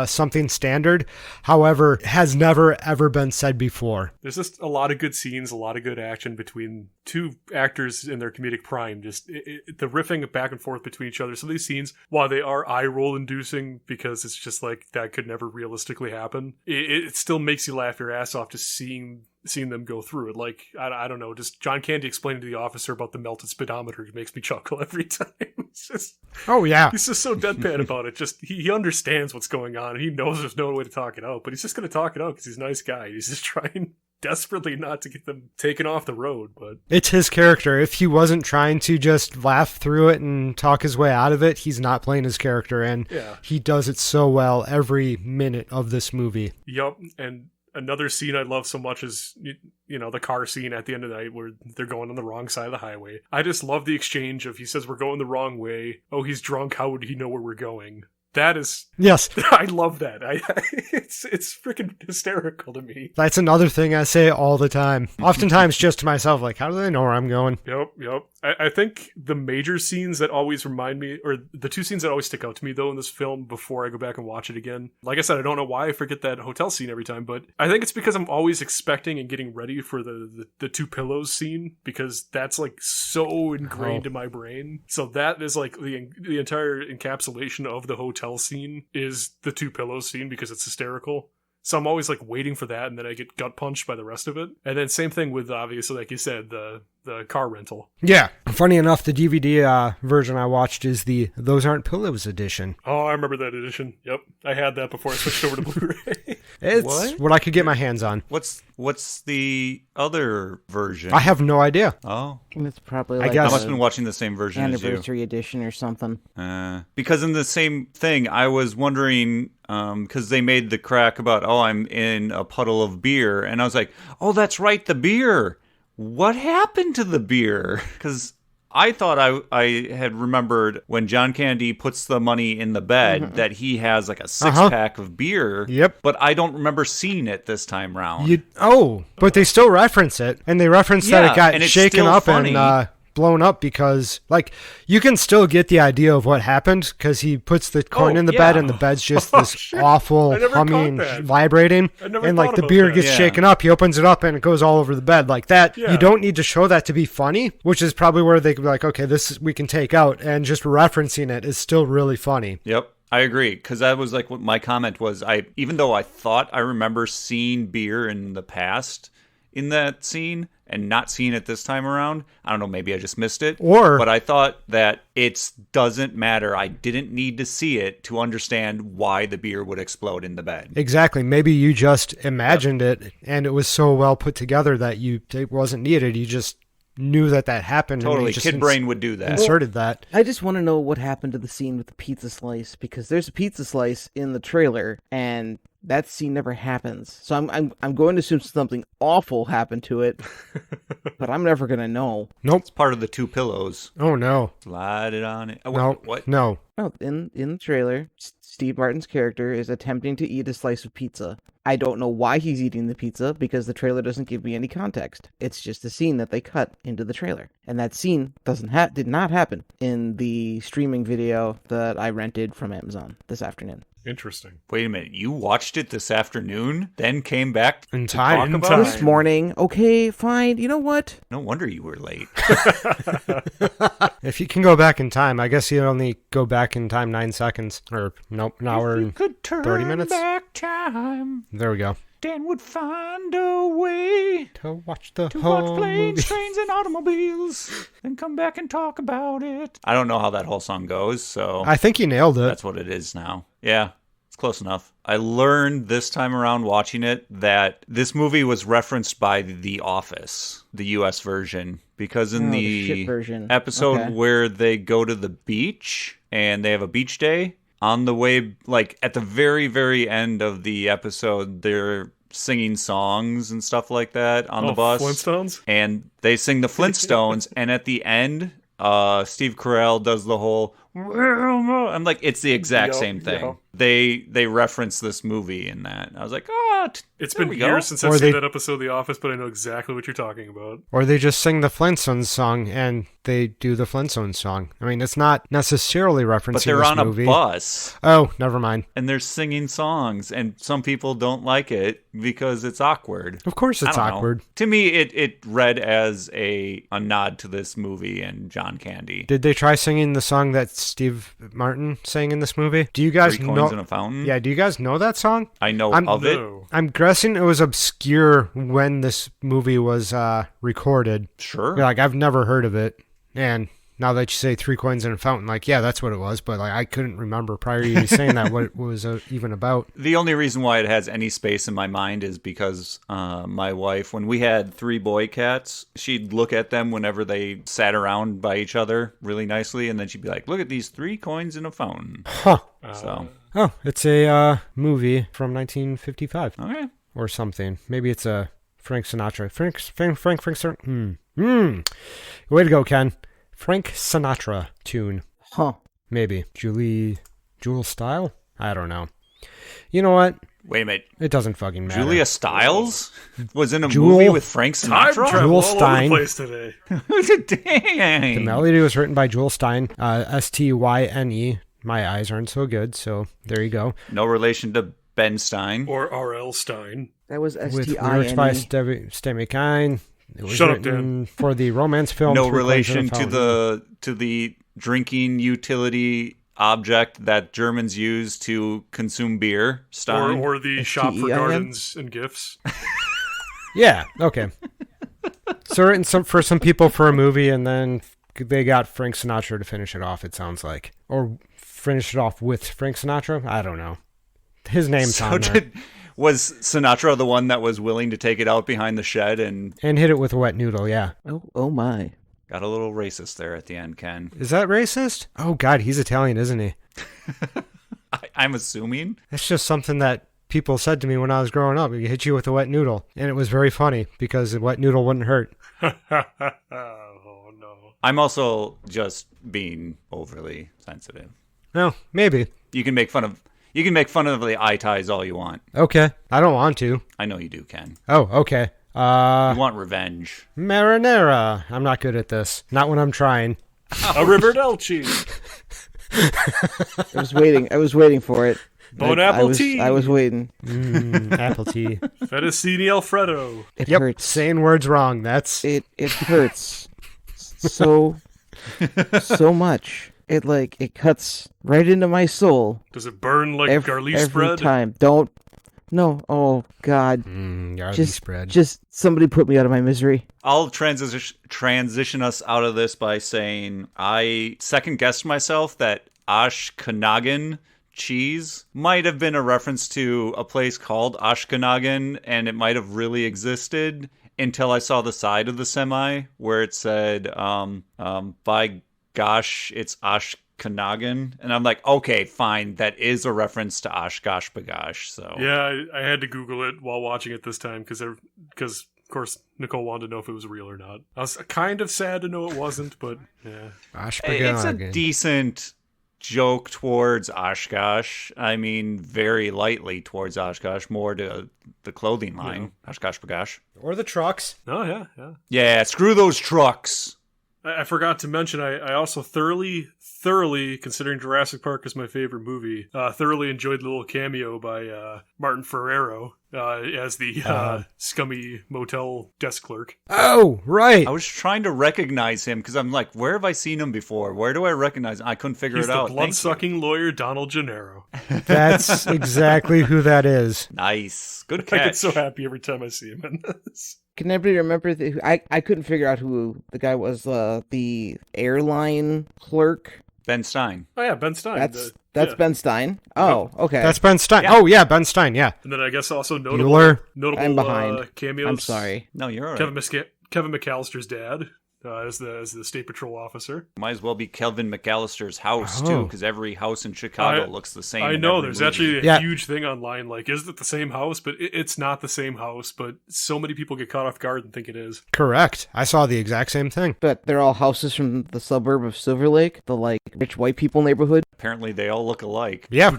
Speaker 3: something standard, however, has never ever been said before.
Speaker 4: There's just a lot of good scenes, a lot of good action between two actors in their comedic prime. Just the riffing back and forth between each other. Some of these scenes, while they are eye-roll inducing because it's just like that could never realistically happen, it still makes you laugh your ass off just seeing them go through it. Like, I don't know, just John Candy explaining to the officer about the melted speedometer makes me chuckle every time. It's just,
Speaker 3: oh yeah,
Speaker 4: he's just so deadpan about it. Just he understands what's going on, and he knows there's no way to talk it out, but he's just going to talk it out because he's a nice guy. He's just trying desperately not to get them taken off the road. But
Speaker 3: it's his character. If he wasn't trying to just laugh through it and talk his way out of it, he's not playing his character, and he does it so well every minute of this movie.
Speaker 4: Yup. And another scene I love so much is, the car scene at the end of the night where they're going on the wrong side of the highway. I just love the exchange of, he says, "We're going the wrong way. Oh, he's drunk. How would he know where we're going?" That is...
Speaker 3: Yes.
Speaker 4: I love that. It's freaking hysterical to me.
Speaker 3: That's another thing I say all the time. Oftentimes just to myself, like, how do they know where I'm going?
Speaker 4: Yep. I think the major scenes that always remind me, or the two scenes that always stick out to me, though, in this film before I go back and watch it again, like I said, I don't know why I forget that hotel scene every time, but I think it's because I'm always expecting and getting ready for the two pillows scene, because that's like so ingrained in my brain. So that is like the entire encapsulation of the hotel scene is the two pillows scene, because it's hysterical. So I'm always like waiting for that, and then I get gut punched by the rest of it. And then same thing with, obviously, like you said, the car rental.
Speaker 3: Yeah. Funny enough, the DVD version I watched is the Those Aren't Pillows edition.
Speaker 4: Oh, I remember that edition. Yep. I had that before I switched over to Blu-ray.
Speaker 3: It's what I could get my hands on.
Speaker 1: What's the other version?
Speaker 3: I have no idea.
Speaker 1: Oh.
Speaker 2: It's probably
Speaker 3: I guess
Speaker 1: I must have been watching the same version
Speaker 2: anniversary edition or something.
Speaker 1: Because in the same thing, I was wondering, because they made the crack about, I'm in a puddle of beer. And I was like, oh, that's right, the beer. What happened to the beer? Because I thought I had remembered when John Candy puts the money in the bed that he has like a six-pack of beer.
Speaker 3: Yep.
Speaker 1: But I don't remember seeing it this time round.
Speaker 3: But they still reference it. And they reference that it got shaken up funny. And blown up because, like, you can still get the idea of what happened because he puts the corn in the bed and the bed's just this awful humming, vibrating. And, like, the beer gets shaken up. He opens it up and it goes all over the bed like that. Yeah. You don't need to show that to be funny, which is probably where they could be like, okay, this we can take out. And just referencing it is still really funny.
Speaker 1: Yep. I agree, because that was like what my comment was. Even though I thought I remember seeing beer in the past in that scene and not seeing it this time around, I don't know, maybe I just missed it. But I thought that it doesn't matter. I didn't need to see it to understand why the beer would explode in the bed.
Speaker 3: Exactly. Maybe you just imagined it, and it was so well put together that it wasn't needed. You just knew that happened.
Speaker 1: Totally.
Speaker 3: And
Speaker 1: Kid brain would do that.
Speaker 3: Inserted that.
Speaker 2: I just want to know what happened to the scene with the pizza slice, because there's a pizza slice in the trailer and that scene never happens. So I'm going to assume something awful happened to it, but I'm never going to know.
Speaker 3: Nope.
Speaker 1: It's part of the 2 pillows.
Speaker 3: Oh, no.
Speaker 1: Slide it on it. Oh,
Speaker 3: no.
Speaker 1: What?
Speaker 3: No.
Speaker 2: Oh, in the trailer, Steve Martin's character is attempting to eat a slice of pizza. I don't know why he's eating the pizza because the trailer doesn't give me any context. It's just a scene that they cut into the trailer. And that scene did not happen in the streaming video that I rented from Amazon this afternoon.
Speaker 4: Interesting.
Speaker 1: Wait a minute. You watched it this afternoon, then came back
Speaker 3: in
Speaker 1: to
Speaker 3: time.
Speaker 1: talk about it?
Speaker 2: This morning. Okay, fine. You know what?
Speaker 1: No wonder you were late.
Speaker 3: If you can go back in time, I guess you only go back in time 9 seconds. Or, nope, an hour and 30 minutes.
Speaker 1: Back time,
Speaker 3: there we go.
Speaker 1: Dan would find a way
Speaker 3: to watch the
Speaker 1: to
Speaker 3: whole
Speaker 1: watch planes,
Speaker 3: movie.
Speaker 1: trains, and automobiles, and come back and talk about it. I don't know how that whole song goes, so
Speaker 3: I think you nailed it.
Speaker 1: That's what it is now. Yeah, it's close enough. I learned this time around watching it that this movie was referenced by The Office, the U.S. version, because in the episode where they go to the beach and they have a beach day, on the way, like at the very, very end of the episode, they're singing songs and stuff like that on the bus.
Speaker 4: Flintstones?
Speaker 1: And they sing the Flintstones, and at the end, Steve Carell does the whole, I'm like, it's the exact same thing.
Speaker 4: Yep.
Speaker 1: They reference this movie in that. I was like,
Speaker 4: it's been years since I've seen that episode of The Office, but I know exactly what you're talking about.
Speaker 3: Or they just sing the Flintstones song and they do the Flintstones song. I mean, it's not necessarily referencing
Speaker 1: but they're
Speaker 3: this
Speaker 1: on
Speaker 3: movie.
Speaker 1: A bus.
Speaker 3: Oh, never mind.
Speaker 1: And they're singing songs, and some people don't like it because it's awkward.
Speaker 3: Of course it's awkward.
Speaker 1: To me, it read as a nod to this movie and John Candy.
Speaker 3: Did they try singing the song that Steve Martin sang in this movie? Do you guys know?
Speaker 1: 3 Coins in a Fountain?
Speaker 3: Yeah, do you guys know that song?
Speaker 1: I know of it.
Speaker 3: I'm guessing it was obscure when this movie was recorded.
Speaker 1: Sure.
Speaker 3: Like, I've never heard of it. And now that you say 3 Coins in a Fountain, like, yeah, that's what it was. But like, I couldn't remember prior to you saying that what it was even about.
Speaker 1: The only reason why it has any space in my mind is because my wife, when we had 3 boy cats, she'd look at them whenever they sat around by each other really nicely. And then she'd be like, look at these 3 coins in a fountain.
Speaker 3: Huh.
Speaker 1: So.
Speaker 3: Oh, it's a movie from 1955.
Speaker 1: Okay.
Speaker 3: Or something. Maybe it's a Frank Sinatra. Frank Sinatra. Way to go, Ken. Frank Sinatra tune.
Speaker 2: Huh.
Speaker 3: Maybe. Jewel Style? I don't know. You know what?
Speaker 1: Wait a minute.
Speaker 3: It doesn't fucking matter.
Speaker 1: Julia Stiles was in a movie with Frank Sinatra?
Speaker 3: Jewel Stein.
Speaker 4: All over the place today.
Speaker 1: Dang.
Speaker 3: The melody was written by Jewel Stein. Styne. My eyes aren't so good, so there you go.
Speaker 1: No relation to Ben Stein.
Speaker 4: Or R.L. Stein.
Speaker 2: That was
Speaker 3: With
Speaker 2: Stine.
Speaker 3: lyrics by Stemi Kine. It was
Speaker 4: Shut up,
Speaker 3: written
Speaker 4: Dan.
Speaker 3: for the romance film.
Speaker 1: No
Speaker 3: 3 Coins in a
Speaker 1: relation
Speaker 3: Fountain.
Speaker 1: to the drinking utility object that Germans use to consume beer. Stein.
Speaker 4: Or the shop for
Speaker 2: S-T-E-I-N?
Speaker 4: gardens and gifts.
Speaker 3: Yeah, okay. So written for some people for a movie, and then they got Frank Sinatra to finish it off, it sounds like. Or finish it off with Frank Sinatra? I don't know. His name's on there.
Speaker 1: Was Sinatra the one that was willing to take it out behind the shed and
Speaker 3: hit it with a wet noodle, yeah.
Speaker 2: Oh my.
Speaker 1: got a little racist there at the end, Ken?
Speaker 3: Is that racist? Oh, God, he's Italian, isn't he?
Speaker 1: I'm assuming.
Speaker 3: It's just something that people said to me when I was growing up. He hit you with a wet noodle. And it was very funny because a wet noodle wouldn't hurt.
Speaker 4: Oh, no.
Speaker 1: I'm also just being overly sensitive.
Speaker 3: No, maybe.
Speaker 1: You can make fun of the eye ties all you want.
Speaker 3: Okay. I don't want to.
Speaker 1: I know you do, Ken.
Speaker 3: Oh, okay.
Speaker 1: You want revenge.
Speaker 3: Marinara. I'm not good at this. Not when I'm trying.
Speaker 4: A Riverdalchi.
Speaker 2: I was waiting for it.
Speaker 4: Bon apple tea.
Speaker 2: I was waiting.
Speaker 3: Apple tea.
Speaker 4: Fettuccine Alfredo.
Speaker 2: It
Speaker 3: Yep,
Speaker 2: hurts.
Speaker 3: saying words wrong. That's
Speaker 2: It hurts so much. It cuts right into my soul.
Speaker 4: Does it burn like garlic
Speaker 2: every
Speaker 4: spread?
Speaker 2: time. No. Oh God.
Speaker 3: garlic spread.
Speaker 2: Just somebody put me out of my misery.
Speaker 1: I'll transition us out of this by saying I second guessed myself that Ashkenagin cheese might have been a reference to a place called Ashkenagin, and it might have really existed until I saw the side of the semi where it said, by gosh, it's Ashkenagin. And I'm like, okay, fine. That is a reference to Oshkosh Bagosh. So
Speaker 4: Yeah, I had to Google it while watching it this time because, of course, Nicole wanted to know if it was real or not. I was kind of sad to know it wasn't, but yeah.
Speaker 1: it's a decent joke towards Oshkosh. I mean, very lightly towards Oshkosh, more to the clothing line. Yeah. Oshkosh Bagosh.
Speaker 3: Or the trucks.
Speaker 4: Oh, yeah.
Speaker 1: Yeah, screw those trucks.
Speaker 4: I forgot to mention, I also thoroughly, considering Jurassic Park is my favorite movie, thoroughly enjoyed the little cameo by Martin Ferrero as the scummy motel desk clerk.
Speaker 3: Oh, right.
Speaker 1: I was trying to recognize him because I'm like, where have I seen him before? Where do I recognize him? I couldn't figure it out.
Speaker 4: He's the blood-sucking lawyer Donald Gennaro.
Speaker 3: That's exactly who that is.
Speaker 1: Nice. Good catch.
Speaker 4: I get so happy every time I see him in this.
Speaker 2: Can anybody remember? I couldn't figure out who the guy was. The airline clerk.
Speaker 1: Ben Stein.
Speaker 4: Oh yeah, Ben Stein.
Speaker 2: That's Ben Stein. Oh, okay.
Speaker 3: That's Ben Stein.
Speaker 1: Yeah.
Speaker 3: Oh yeah, Ben Stein. Yeah.
Speaker 4: And then I guess also
Speaker 3: Bueller.
Speaker 4: notable
Speaker 2: I'm behind.
Speaker 4: cameos.
Speaker 2: I'm sorry.
Speaker 1: No, you're all right.
Speaker 4: Kevin McAllister's dad as the state patrol officer.
Speaker 1: Might as well be Kelvin McAllister's house too, because every house in Chicago looks the same.
Speaker 4: I
Speaker 1: in
Speaker 4: know.
Speaker 1: every
Speaker 4: There's
Speaker 1: movie.
Speaker 4: actually a huge thing online. Like, is it the same house? But it's not the same house. But so many people get caught off guard and think it is.
Speaker 3: Correct. I saw the exact same thing.
Speaker 2: But they're all houses from the suburb of Silver Lake, the rich white people neighborhood.
Speaker 1: Apparently, they all look alike.
Speaker 3: Yeah.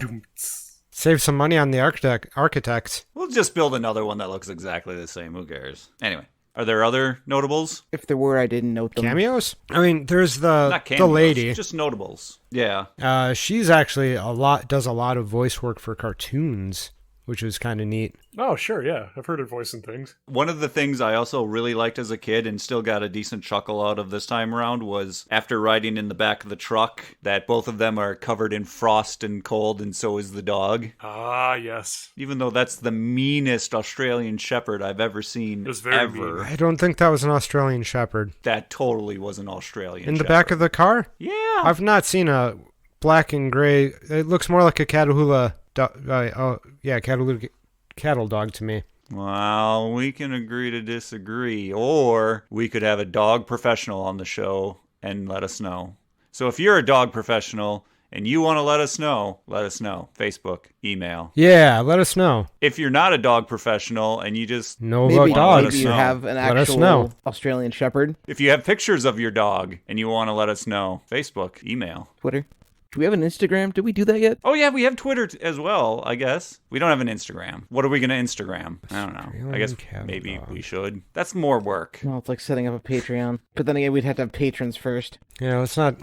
Speaker 3: Save some money on the architects.
Speaker 1: We'll just build another one that looks exactly the same. Who cares? Anyway. Are there other notables?
Speaker 2: If there were, I didn't note them.
Speaker 3: Cameos? I mean, there's
Speaker 1: Not cameos,
Speaker 3: the lady.
Speaker 1: Just notables. Yeah.
Speaker 3: She's actually does a lot of voice work for cartoons, which was kind of neat.
Speaker 4: Oh, sure, yeah. I've heard her voice in things.
Speaker 1: One of the things I also really liked as a kid and still got a decent chuckle out of this time around was after riding in the back of the truck that both of them are covered in frost and cold, and so is the dog.
Speaker 4: Ah, yes.
Speaker 1: Even though that's the meanest Australian Shepherd I've ever seen.
Speaker 4: It was very
Speaker 1: ever.
Speaker 4: mean.
Speaker 3: I don't think that was an Australian Shepherd.
Speaker 1: That totally was an Australian
Speaker 3: In the
Speaker 1: Shepherd.
Speaker 3: back of the car?
Speaker 1: Yeah.
Speaker 3: I've not seen a black and gray. It looks more like a Catahoula Catahoula cattle dog to me.
Speaker 1: Well, we can agree to disagree, or we could have a dog professional on the show and let us know. So if you're a dog professional and you want to let us know. Facebook, email.
Speaker 3: Yeah, let us know.
Speaker 1: If you're not a dog professional and you just
Speaker 3: know about dogs,
Speaker 2: maybe you have an
Speaker 3: let us
Speaker 2: actual
Speaker 3: know.
Speaker 2: Australian Shepherd.
Speaker 1: If you have pictures of your dog and you want to let us know, Facebook, email.
Speaker 2: Twitter. Do we have an Instagram? Did we do that yet?
Speaker 1: Oh, yeah, we have Twitter as well, I guess. We don't have an Instagram. What are we going to Instagram? I don't know. I guess maybe we should. That's more work.
Speaker 2: Well, it's like setting up a Patreon. But then again, we'd have to have patrons first.
Speaker 3: Yeah, let's not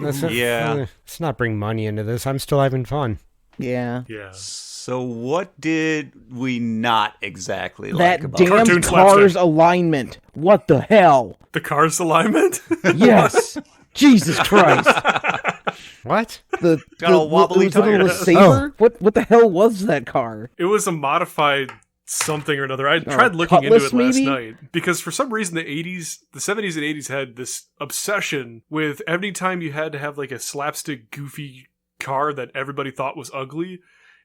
Speaker 3: bring money into this. I'm still having fun.
Speaker 2: Yeah.
Speaker 4: Yeah.
Speaker 1: So what did we not exactly
Speaker 2: that
Speaker 1: like about
Speaker 2: damn
Speaker 4: Cartoon
Speaker 2: car's
Speaker 4: slapstick.
Speaker 2: alignment? What the hell?
Speaker 4: The car's alignment?
Speaker 2: Yes. Jesus Christ.
Speaker 3: What?
Speaker 1: Got a wobbly
Speaker 2: was it a
Speaker 1: tire.
Speaker 2: Saber? What the hell was that car?
Speaker 4: It was a modified something or another. I
Speaker 2: Or
Speaker 4: tried looking into
Speaker 2: Cutlass,
Speaker 4: it last
Speaker 2: maybe?
Speaker 4: night because for some reason the 70s and 80s had this obsession with every time you had to have like a slapstick goofy car that everybody thought was ugly,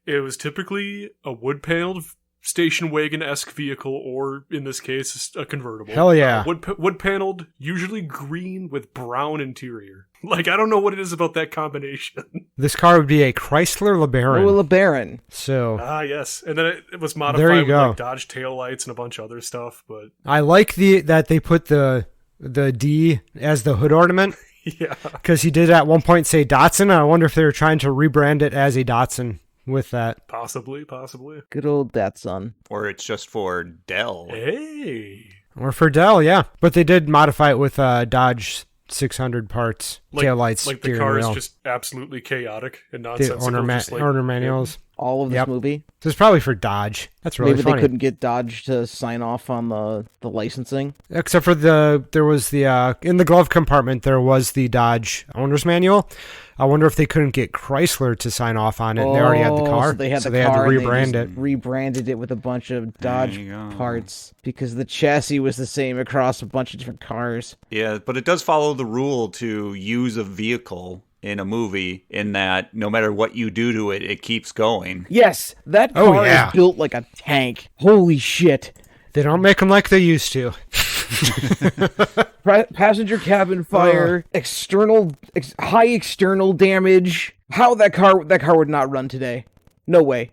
Speaker 4: it was typically a wood-paneled station wagon-esque vehicle, or in this case, a convertible.
Speaker 3: Hell yeah.
Speaker 4: Wood-paneled, usually green with brown interior. Like, I don't know what it is about that combination.
Speaker 3: This car would be a Chrysler LeBaron.
Speaker 2: Oh, LeBaron.
Speaker 3: So
Speaker 4: Ah, yes. And then it was modified
Speaker 3: There you
Speaker 4: with
Speaker 3: go.
Speaker 4: like Dodge taillights and a bunch of other stuff, but
Speaker 3: I like that they put the D as the hood ornament,
Speaker 4: yeah.
Speaker 3: because he did at one point say Datsun, and I wonder if they were trying to rebrand it as a Datsun with that.
Speaker 4: Possibly.
Speaker 2: Good old Datsun.
Speaker 1: Or it's just for Dell.
Speaker 4: Hey.
Speaker 3: Or for Dell, yeah. But they did modify it with Dodge 600 parts, taillights,
Speaker 4: like the
Speaker 3: steering
Speaker 4: car is
Speaker 3: wheel.
Speaker 4: just absolutely chaotic and
Speaker 3: The
Speaker 4: nonsensical.
Speaker 3: owner manuals.
Speaker 2: All of this movie.
Speaker 3: This is probably for Dodge. That's really
Speaker 2: Maybe
Speaker 3: funny.
Speaker 2: they couldn't get Dodge to sign off on the licensing.
Speaker 3: Except for there was the in the glove compartment there was the Dodge owner's manual. I wonder if they couldn't get Chrysler to sign off on it. And they already had the car,
Speaker 2: So they had
Speaker 3: so
Speaker 2: the
Speaker 3: they
Speaker 2: car
Speaker 3: had to
Speaker 2: and
Speaker 3: rebrand
Speaker 2: they
Speaker 3: it.
Speaker 2: just rebranded it with a bunch of Dodge
Speaker 1: you go.
Speaker 2: parts because the chassis was the same across a bunch of different cars.
Speaker 1: Yeah, but it does follow the rule to use a vehicle in a movie in that no matter what you do to it, it keeps going.
Speaker 2: Yes, that
Speaker 3: Oh,
Speaker 2: car
Speaker 3: yeah.
Speaker 2: is built like a tank. Holy shit.
Speaker 3: They don't make them like they used to.
Speaker 2: Passenger cabin fire, high external damage. How that car would not run today? No way.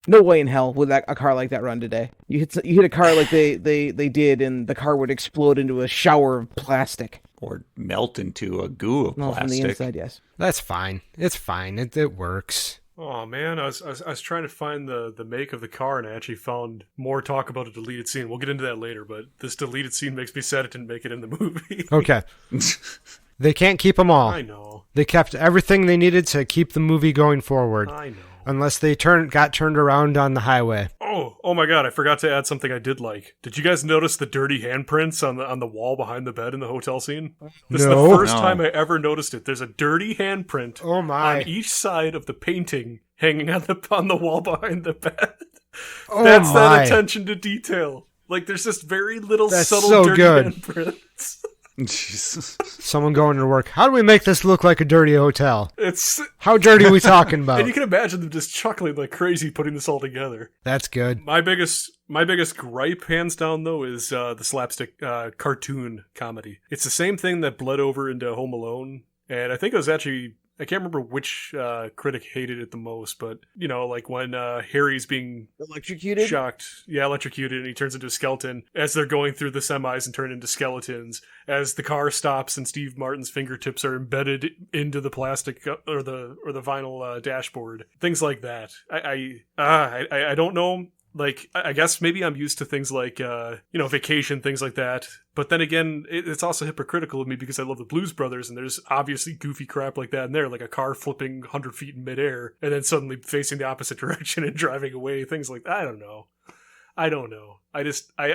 Speaker 2: No way in hell would a car like that run today. You hit a car like they did, and the car would explode into a shower of plastic.
Speaker 1: Or melt into a goo of
Speaker 2: No, from
Speaker 1: plastic.
Speaker 2: the inside, yes.
Speaker 3: That's fine. It's fine. It works.
Speaker 4: Oh man, I was trying to find the make of the car, and I actually found more talk about a deleted scene. We'll get into that later, but this deleted scene makes me sad it didn't make it in the movie.
Speaker 3: Okay. They can't keep them all.
Speaker 4: I know.
Speaker 3: They kept everything they needed to keep the movie going forward.
Speaker 4: I know.
Speaker 3: Unless they got turned around on the highway.
Speaker 4: Oh my god, I forgot to add something I did like. Did you guys notice the dirty handprints on the wall behind the bed in the hotel scene? This is
Speaker 3: No.
Speaker 4: the first
Speaker 1: No.
Speaker 4: time I ever noticed it. There's a dirty handprint
Speaker 3: Oh my.
Speaker 4: on each side of the painting hanging on the wall behind the bed.
Speaker 3: Oh
Speaker 4: That's
Speaker 3: my.
Speaker 4: that attention to detail. Like there's just very little
Speaker 3: That's
Speaker 4: subtle
Speaker 3: so
Speaker 4: dirty
Speaker 3: good.
Speaker 4: handprints.
Speaker 1: Jesus.
Speaker 3: Someone going to work. How do we make this look like a dirty hotel?
Speaker 4: It's
Speaker 3: How dirty are we talking about?
Speaker 4: and you can imagine them just chuckling like crazy putting this all together.
Speaker 3: That's good.
Speaker 4: My biggest gripe, hands down, though, is the slapstick cartoon comedy. It's the same thing that bled over into Home Alone, and I think it was actually, I can't remember which critic hated it the most, but, you know, like when Harry's being
Speaker 2: Electrocuted?
Speaker 4: shocked, electrocuted, and he turns into a skeleton as they're going through the semis and turn into skeletons, as the car stops and Steve Martin's fingertips are embedded into the plastic or the vinyl dashboard, things like that. I don't know. Like, I guess maybe I'm used to things like, Vacation, things like that. But then again, it's also hypocritical of me because I love the Blues Brothers, and there's obviously goofy crap like that in there, like a car flipping 100 feet in midair and then suddenly facing the opposite direction and driving away, things like that. I don't know. I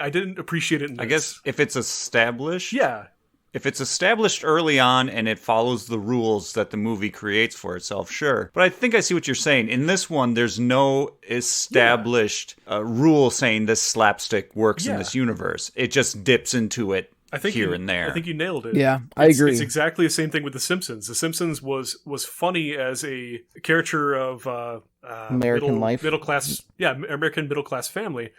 Speaker 4: didn't appreciate it in this.
Speaker 1: I guess if it's established.
Speaker 4: Yeah.
Speaker 1: If it's established early on and it follows the rules that the movie creates for itself, sure. But I think I see what you're saying. In this one, there's no established rule saying this slapstick works in this universe. It just dips into it here and there.
Speaker 4: I think you nailed it.
Speaker 2: Yeah, I agree.
Speaker 4: It's exactly the same thing with The Simpsons. The Simpsons was funny as a caricature of
Speaker 2: American life.
Speaker 4: American middle class family.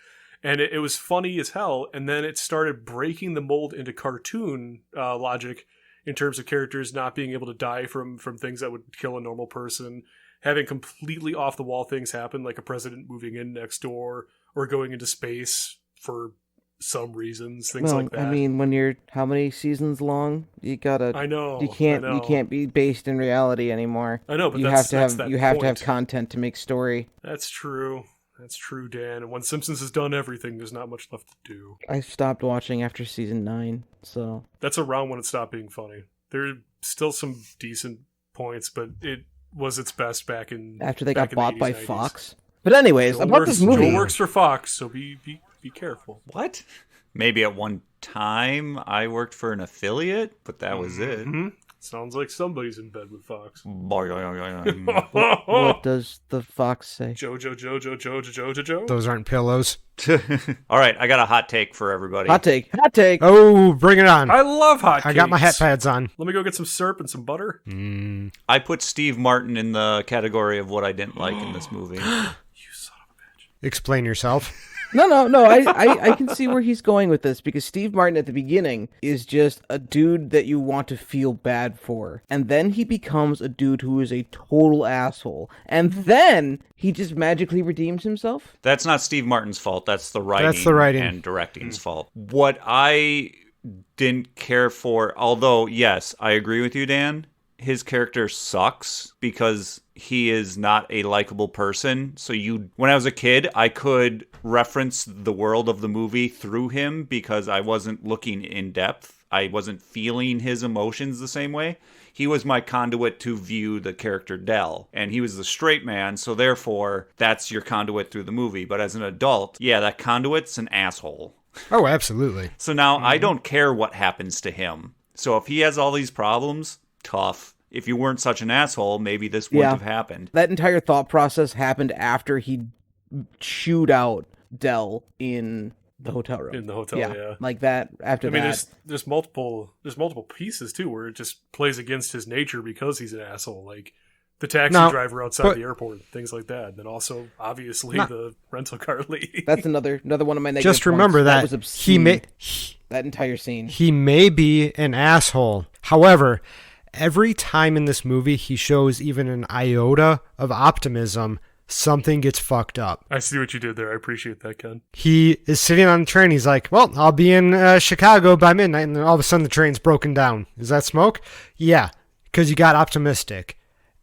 Speaker 4: And it was funny as hell, and then it started breaking the mold into cartoon logic in terms of characters not being able to die from things that would kill a normal person, having completely off-the-wall things happen, like a president moving in next door, or going into space for some reasons, things like that.
Speaker 2: I mean, when you're how many seasons long, you gotta.
Speaker 4: I know.
Speaker 2: You can't be based in reality anymore.
Speaker 4: I know, but
Speaker 2: you
Speaker 4: that's
Speaker 2: have
Speaker 4: that
Speaker 2: you have to have
Speaker 4: point.
Speaker 2: content to make story.
Speaker 4: That's true. That's true, Dan. And when Simpsons has done everything, there's not much left to do.
Speaker 2: I stopped watching after season 9, so
Speaker 4: That's around when it stopped being funny. There are still some decent points, but it was its best back in
Speaker 2: after they
Speaker 4: back
Speaker 2: got
Speaker 4: in
Speaker 2: bought
Speaker 4: the
Speaker 2: by
Speaker 4: 80s, 90s.
Speaker 2: Fox. But anyways,
Speaker 4: Joel
Speaker 2: about
Speaker 4: works-
Speaker 2: this movie.
Speaker 4: Joel works for Fox, so be careful.
Speaker 1: What? Maybe at one time I worked for an affiliate, but that was it.
Speaker 4: Mm-hmm. Sounds like somebody's in bed with Fox.
Speaker 2: What does the Fox say?
Speaker 4: Jojo.
Speaker 3: Those aren't pillows.
Speaker 1: All right, I got a hot take for everybody.
Speaker 2: Hot take.
Speaker 3: Oh, bring it on.
Speaker 4: I love hot
Speaker 3: I got my hat
Speaker 4: cakes.
Speaker 3: pads on.
Speaker 4: Let me go get some syrup and some butter.
Speaker 1: I put Steve Martin in the category of what I didn't like in this movie.
Speaker 4: You son of a bitch.
Speaker 3: Explain yourself.
Speaker 2: No. I can see where he's going with this because Steve Martin at the beginning is just a dude that you want to feel bad for. And then he becomes a dude who is a total asshole. And then he just magically redeems himself.
Speaker 1: That's not Steve Martin's fault. That's the writing, and directing's fault. What I didn't care for, although, yes, I agree with you, Dan, his character sucks because he is not a likable person. So when I was a kid, I could reference the world of the movie through him because I wasn't looking in depth. I wasn't feeling his emotions the same way. He was my conduit to view the character Dell, and he was the straight man, so therefore that's your conduit through the movie. But as an adult, yeah, that conduit's an asshole.
Speaker 3: Oh, absolutely.
Speaker 1: So now I don't care what happens to him. So if he has all these problems, tough. If you weren't such an asshole, maybe this wouldn't have happened.
Speaker 2: That entire thought process happened after he chewed out Dell in the hotel room.
Speaker 4: In the hotel, yeah.
Speaker 2: Like that, after that.
Speaker 4: I mean, there's multiple pieces, too, where it just plays against his nature because he's an asshole. Like, the taxi driver outside the airport, things like that. And then also, obviously, the rental car lady.
Speaker 2: That's another one of my negative
Speaker 3: Just remember
Speaker 2: points.
Speaker 3: that
Speaker 2: was obscene, that entire scene.
Speaker 3: He may be an asshole. However, every time in this movie he shows even an iota of optimism, something gets fucked up.
Speaker 4: I see what you did there. I appreciate that, Ken.
Speaker 3: He is sitting on the train. He's like, well, I'll be in Chicago by midnight. And then all of a sudden the train's broken down. Is that smoke? Yeah, because you got optimistic.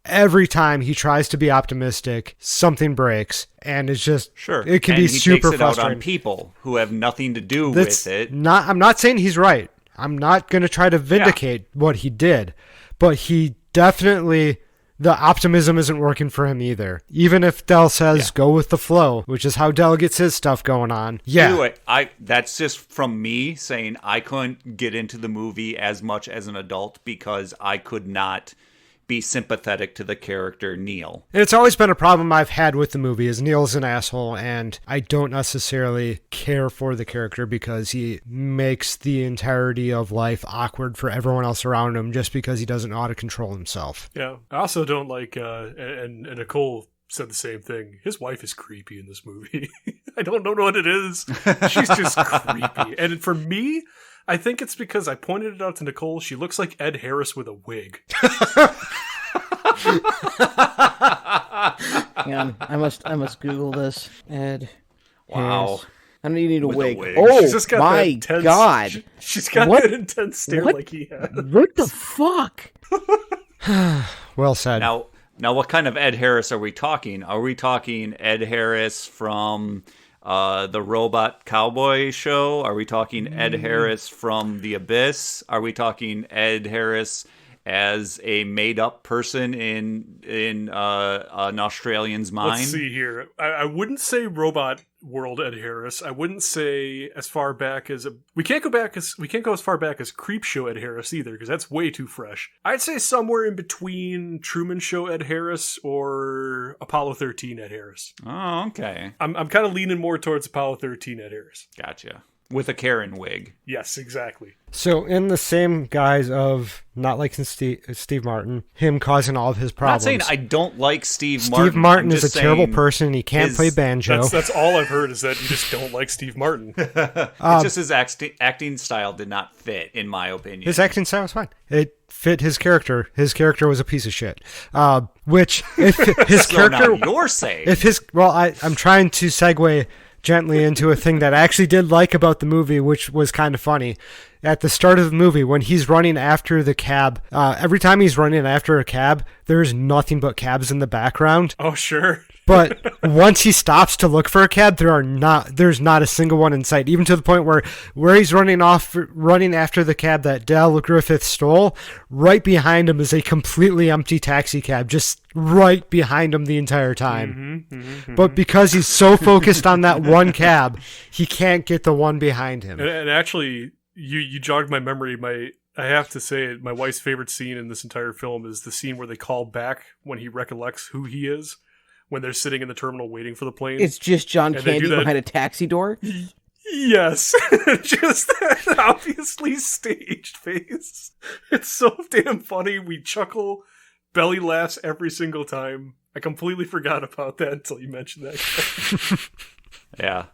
Speaker 3: Every time he tries to be optimistic, something breaks. And it's just, it can be super frustrating. He takes it out on
Speaker 1: people who have nothing to do with it.
Speaker 3: I'm not saying he's right. I'm not going to try to vindicate what he did. But he definitely... The optimism isn't working for him either. Even if Dell says, go with the flow, which is how Dell gets his stuff going on. Yeah.
Speaker 1: Anyway, that's just from me saying I couldn't get into the movie as much as an adult because I could not be sympathetic to the character Neil.
Speaker 3: And it's always been a problem I've had with the movie is Neil's an asshole, and I don't necessarily care for the character because he makes the entirety of life awkward for everyone else around him just because he doesn't know how to control himself.
Speaker 4: Yeah. I also don't like, and Nicole said the same thing. His wife is creepy in this movie. I don't know what it is. She's just creepy. And for me, I think it's because I pointed it out to Nicole. She looks like Ed Harris with a wig.
Speaker 2: Hang on, I must Google this. Ed.
Speaker 1: Wow.
Speaker 2: Harris. I don't even need a wig.
Speaker 1: Oh,
Speaker 4: she's just got
Speaker 2: my
Speaker 4: that intense,
Speaker 2: God.
Speaker 4: She's got that intense stare like he has.
Speaker 2: What the fuck?
Speaker 3: Well said.
Speaker 1: Now, what kind of Ed Harris are we talking? Are we talking Ed Harris from the Robot Cowboy show? Are we talking Ed Harris from The Abyss? Are we talking Ed Harris as a made-up person in an Australian's mind?
Speaker 4: Let's see here. I wouldn't say Robot World Ed Harris. I wouldn't say as far back as we can't go as far back as Creepshow Ed Harris either because that's way too fresh. I'd say somewhere in between Truman Show Ed Harris or Apollo 13 Ed Harris.
Speaker 1: Oh, okay.
Speaker 4: I'm kind of leaning more towards Apollo 13 Ed Harris.
Speaker 1: Gotcha. With a Karen wig.
Speaker 4: Yes, exactly.
Speaker 3: So in the same guise of not liking Steve Martin, him causing all of his problems.
Speaker 1: I'm not saying I don't like Steve Martin.
Speaker 3: Steve Martin is a terrible person. He can't play banjo.
Speaker 4: That's all I've heard is that you just don't like Steve Martin.
Speaker 1: It's just his acting style did not fit, in my opinion.
Speaker 3: His acting style was fine. It fit his character. His character was a piece of shit. Which, if his
Speaker 1: so
Speaker 3: character...
Speaker 1: now you're saying...
Speaker 3: I'm trying to segue gently into a thing that I actually did like about the movie, which was kind of funny. At the start of the movie, when he's running after the cab, every time he's running after a cab, there's nothing but cabs in the background.
Speaker 4: Oh, sure.
Speaker 3: But once he stops to look for a cab, there's not a single one in sight, even to the point where he's running after the cab that Dell Griffith stole. Right behind him is a completely empty taxi cab, just right behind him the entire time. But because he's so focused on that one cab, he can't get the one behind him.
Speaker 4: And actually, you jogged my memory. I have to say, my wife's favorite scene in this entire film is the scene where they call back when he recollects who he is. When they're sitting in the terminal waiting for the plane.
Speaker 2: It's just John Candy behind a taxi door?
Speaker 4: Yes. Just that obviously staged face. It's so damn funny. We chuckle, belly laughs every single time. I completely forgot about that until you mentioned that.
Speaker 1: Yeah.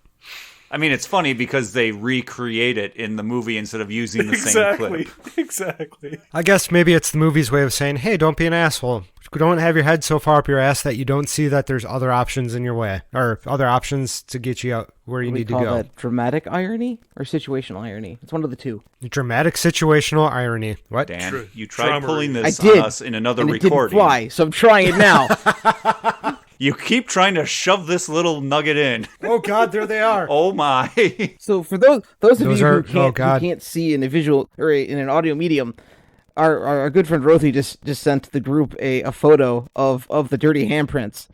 Speaker 1: I mean, it's funny because they recreate it in the movie instead of using the same clip.
Speaker 4: Exactly.
Speaker 3: I guess maybe it's the movie's way of saying, hey, don't be an asshole. don't have your head so far up your ass that you don't see that there's other options in your way, or other options to get you out where you need to go.
Speaker 2: We call that dramatic irony or situational irony. It's one of the two.
Speaker 3: Dramatic situational irony. What?
Speaker 1: Dan, you tried pulling this
Speaker 2: I did,
Speaker 1: on us in another
Speaker 2: and
Speaker 1: recording.
Speaker 2: It didn't fly, so I'm trying it now.
Speaker 1: You keep trying to shove this little nugget in.
Speaker 3: Oh God, there they are.
Speaker 1: Oh my.
Speaker 2: So for those of you who
Speaker 3: who
Speaker 2: can't see in a visual or in an audio medium, our good friend Rothy just sent the group a photo of the dirty handprints.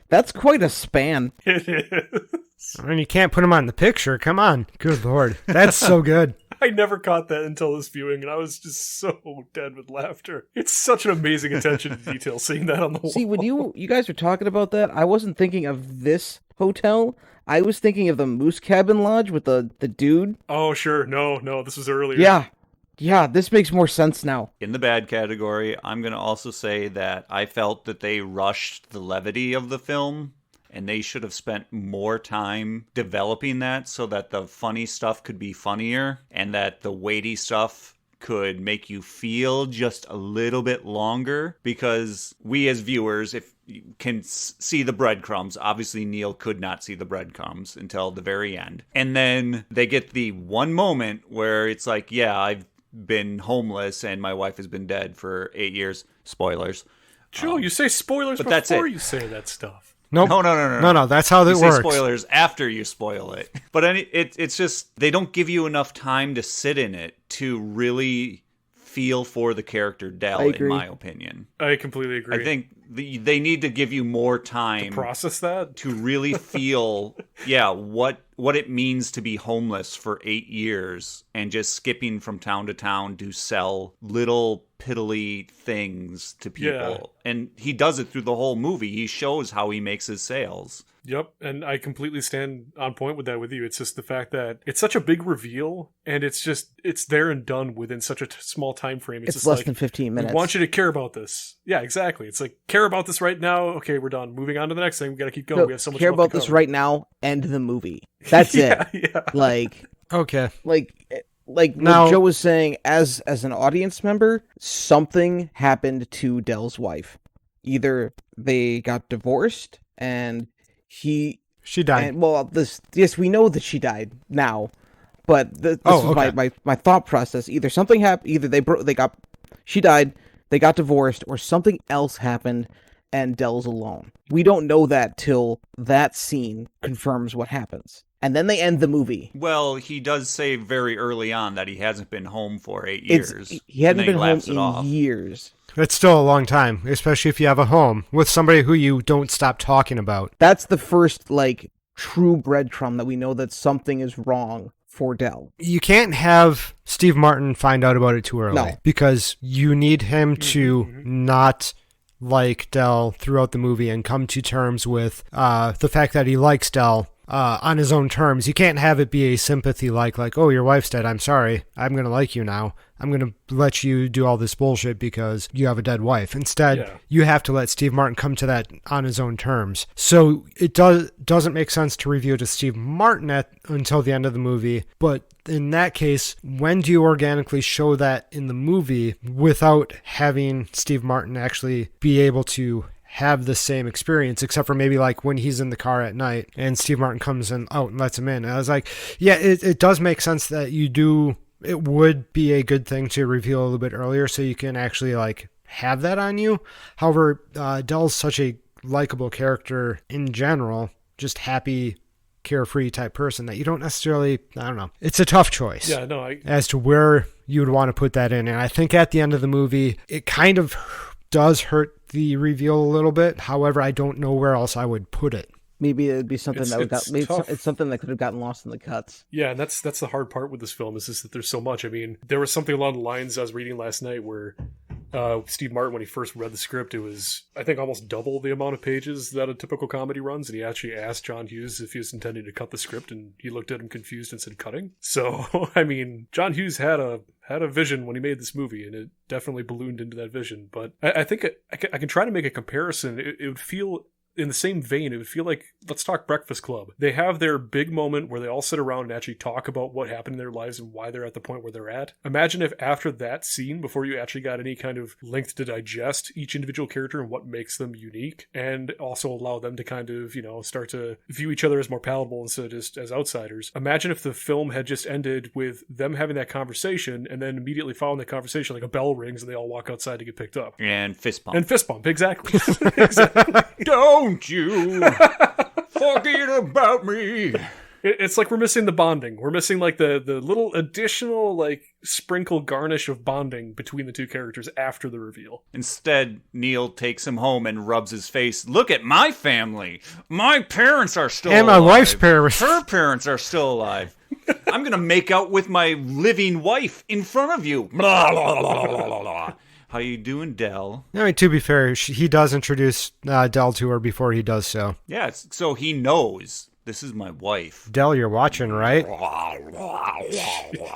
Speaker 2: That's quite a span.
Speaker 4: It is.
Speaker 3: And you can't put them on the picture. Come on. Good Lord. That's so good.
Speaker 4: I never caught that until this viewing, and I was just so dead with laughter. It's such an amazing attention to detail seeing that on the wall.
Speaker 2: See, when you guys were talking about that, I wasn't thinking of this hotel. I was thinking of the Moose Cabin Lodge with the dude.
Speaker 4: Oh, sure. No, this was earlier.
Speaker 2: Yeah, this makes more sense now.
Speaker 1: In the bad category, I'm going to also say that I felt that they rushed the levity of the film, and they should have spent more time developing that so that the funny stuff could be funnier and that the weighty stuff could make you feel just a little bit longer, because we as viewers, if you can see the breadcrumbs, obviously Neil could not see the breadcrumbs until the very end. And then they get the one moment where it's like, yeah, I've been homeless and my wife has been dead for 8 years. Spoilers.
Speaker 4: Joe, you say spoilers
Speaker 1: but that's
Speaker 4: before
Speaker 1: it.
Speaker 4: you say that stuff.
Speaker 3: Nope. No. That's how that
Speaker 1: you
Speaker 3: works.
Speaker 1: say spoilers after you spoil it. But it's just they don't give you enough time to sit in it to really feel for the character Dell, in my opinion.
Speaker 4: I completely agree.
Speaker 1: I think they need to give you more time
Speaker 4: to process that,
Speaker 1: to really feel, what it means to be homeless for 8 years and just skipping from town to town to sell little piddly things to people. Yeah. And he does it through the whole movie. He shows how he makes his sales.
Speaker 4: Yep, and I completely stand on point with that with you. It's just the fact that it's such a big reveal, and it's there and done within such a small time frame. It's just
Speaker 2: less than 15 minutes.
Speaker 4: We want you to care about this. Yeah, exactly. It's like, care about this right now. Okay, we're done. Moving on to the next thing. We got to keep going.
Speaker 2: No,
Speaker 4: we have so much
Speaker 2: care about this right now. End the movie. That's it.
Speaker 4: Yeah.
Speaker 2: Like,
Speaker 3: okay.
Speaker 2: Like
Speaker 3: now,
Speaker 2: what Joe was saying, as an audience member, something happened to Dell's wife. Either they got divorced and she
Speaker 3: died.
Speaker 2: And, we know that she died now, but this was my thought process. Either something happened, either she died, they got divorced, or something else happened and Dell's alone. We don't know that till that scene confirms what happens. And then they end the movie.
Speaker 1: Well, he does say very early on that he hasn't been home for 8 years.
Speaker 2: He hadn't been home in years.
Speaker 3: That's still a long time, especially if you have a home with somebody who you don't stop talking about.
Speaker 2: That's the first, true breadcrumb that we know that something is wrong for Dell.
Speaker 3: You can't have Steve Martin find out about it too early. No. Because you need him to not like Dell throughout the movie and come to terms with the fact that he likes Dell on his own terms. You can't have it be a sympathy like, oh, your wife's dead, I'm sorry, I'm going to like you now. I'm going to let you do all this bullshit because you have a dead wife. Instead, you have to let Steve Martin come to that on his own terms. So it doesn't make sense to review it to Steve Martin until the end of the movie. But in that case, when do you organically show that in the movie without having Steve Martin actually be able to have the same experience, except for maybe when he's in the car at night and Steve Martin comes out and lets him in? And I was like, yeah, it does make sense that you do. It would be a good thing to reveal a little bit earlier so you can actually have that on you. However, Dell's such a likable character in general, just happy, carefree type person that you don't necessarily, I don't know. It's a tough choice.
Speaker 4: Yeah, no,
Speaker 3: as to where you would want to put that in. And I think at the end of the movie, it kind of does hurt the reveal a little bit. However, I don't know where else I would put it.
Speaker 2: Maybe it'd be something it's something that could have gotten lost in the cuts.
Speaker 4: Yeah, and that's the hard part with this film is just that there's so much. I mean, there was something along the lines I was reading last night where Steve Martin, when he first read the script, it was, I think, almost double the amount of pages that a typical comedy runs, and he actually asked John Hughes if he was intending to cut the script, and he looked at him confused and said, "Cutting?" So, I mean, John Hughes had a vision when he made this movie, and it definitely ballooned into that vision. But I think I can try to make a comparison. It would feel in the same vein, it would feel like, let's talk Breakfast Club. They have their big moment where they all sit around and actually talk about what happened in their lives and why they're at the point where they're at. Imagine if after that scene, before you actually got any kind of length to digest each individual character and what makes them unique, and also allow them to kind of, start to view each other as more palatable instead of just as outsiders. Imagine if the film had just ended with them having that conversation, and then immediately following that conversation, like a bell rings and they all walk outside to get picked up.
Speaker 1: And fist bump.
Speaker 4: And fist bump, exactly. Exactly.
Speaker 1: Don't you forget about me.
Speaker 4: It's like we're missing the bonding. We're missing like the little additional like sprinkle garnish of bonding between the two characters after the reveal.
Speaker 1: Instead, Neil takes him home and rubs his face. Look at my family. My parents are still alive.
Speaker 3: And my wife's parents.
Speaker 1: Her parents are still alive. I'm going to make out with my living wife in front of you. Blah, blah, blah, blah, blah, blah. How you doing, Del?
Speaker 3: I mean, to be fair, he does introduce Del to her before he does so.
Speaker 1: Yeah, so he knows this is my wife.
Speaker 3: Del, you're watching, right?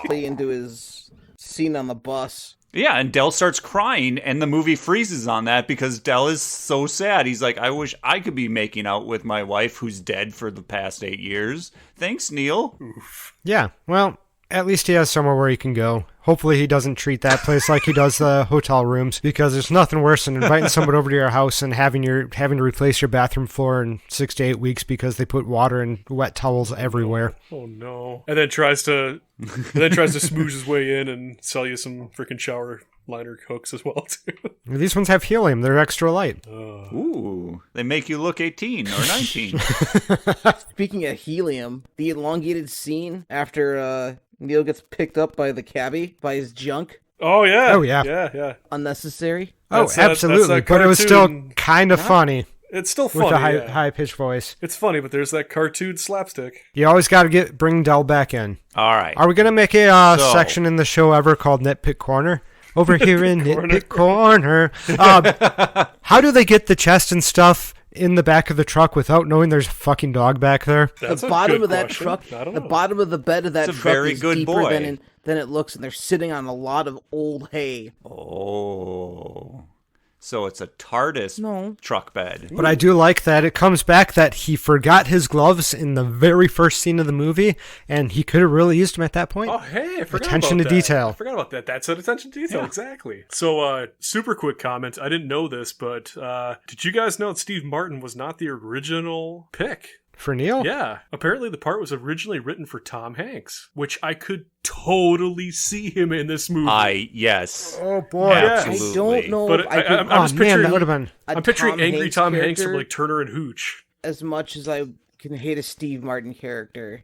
Speaker 2: Play into his scene on the bus.
Speaker 1: Yeah, and Del starts crying, and the movie freezes on that because Del is so sad. He's like, I wish I could be making out with my wife who's dead for the past 8 years. Thanks, Neil.
Speaker 4: Oof.
Speaker 3: Yeah, well, at least he has somewhere where he can go. Hopefully he doesn't treat that place like he does the hotel rooms, because there's nothing worse than inviting someone over to your house and having to replace your bathroom floor in 6 to 8 weeks because they put water and wet towels everywhere.
Speaker 4: Oh no! And then tries to smooze his way in and sell you some freaking shower liner hooks as well too.
Speaker 3: These ones have helium; they're extra light.
Speaker 1: Ooh, they make you look 18 or 19.
Speaker 2: Speaking of helium, the elongated scene after Neil gets picked up by the cabbie, by his junk.
Speaker 4: Oh yeah.
Speaker 3: Oh yeah.
Speaker 4: Yeah.
Speaker 2: Unnecessary.
Speaker 3: Absolutely.
Speaker 4: That's
Speaker 3: But it was still
Speaker 4: cartoon.
Speaker 3: kind of funny.
Speaker 4: It's still
Speaker 3: With
Speaker 4: funny.
Speaker 3: a high-pitched voice.
Speaker 4: It's funny, but there's that cartoon slapstick.
Speaker 3: You always got to bring Del back in.
Speaker 1: All right.
Speaker 3: Are we going to make a
Speaker 1: So-
Speaker 3: section in the show ever called Nitpick Corner? Over here in Nitpick Corner. How do they get the chest and stuff in the back of the truck without knowing there's a fucking dog back there?
Speaker 4: That's
Speaker 2: The
Speaker 4: a
Speaker 2: bottom
Speaker 4: good
Speaker 2: of that
Speaker 4: question.
Speaker 2: truck,
Speaker 4: I don't
Speaker 2: the
Speaker 4: know.
Speaker 2: bottom of the bed of that
Speaker 1: It's a
Speaker 2: truck
Speaker 1: very
Speaker 2: is
Speaker 1: good
Speaker 2: deeper
Speaker 1: boy.
Speaker 2: than it looks, and they're sitting on a lot of old hay.
Speaker 1: Oh. So it's a TARDIS truck bed.
Speaker 3: But I do like that it comes back that he forgot his gloves in the very first scene of the movie, and he could have really used them at that point.
Speaker 4: Oh, hey, I forgot
Speaker 3: Attention
Speaker 4: about
Speaker 3: to
Speaker 4: that.
Speaker 3: detail.
Speaker 4: I forgot about that. That's an attention to detail, exactly. So, super quick comment. I didn't know this, but did you guys know that Steve Martin was not the original pick?
Speaker 3: For Neil?
Speaker 4: Yeah. Apparently the part was originally written for Tom Hanks, which I could totally see him in this movie.
Speaker 1: Yes.
Speaker 3: Oh, boy.
Speaker 1: Absolutely.
Speaker 2: I don't know
Speaker 4: But
Speaker 2: if I could,
Speaker 4: I'm
Speaker 3: Oh,
Speaker 4: just
Speaker 3: man,
Speaker 4: picturing,
Speaker 3: that would have been...
Speaker 2: a
Speaker 4: I'm picturing
Speaker 2: Tom
Speaker 4: angry
Speaker 2: Hanks
Speaker 4: Tom Hanks from
Speaker 2: character
Speaker 4: like Turner and Hooch.
Speaker 2: as much as I can hate a Steve Martin character.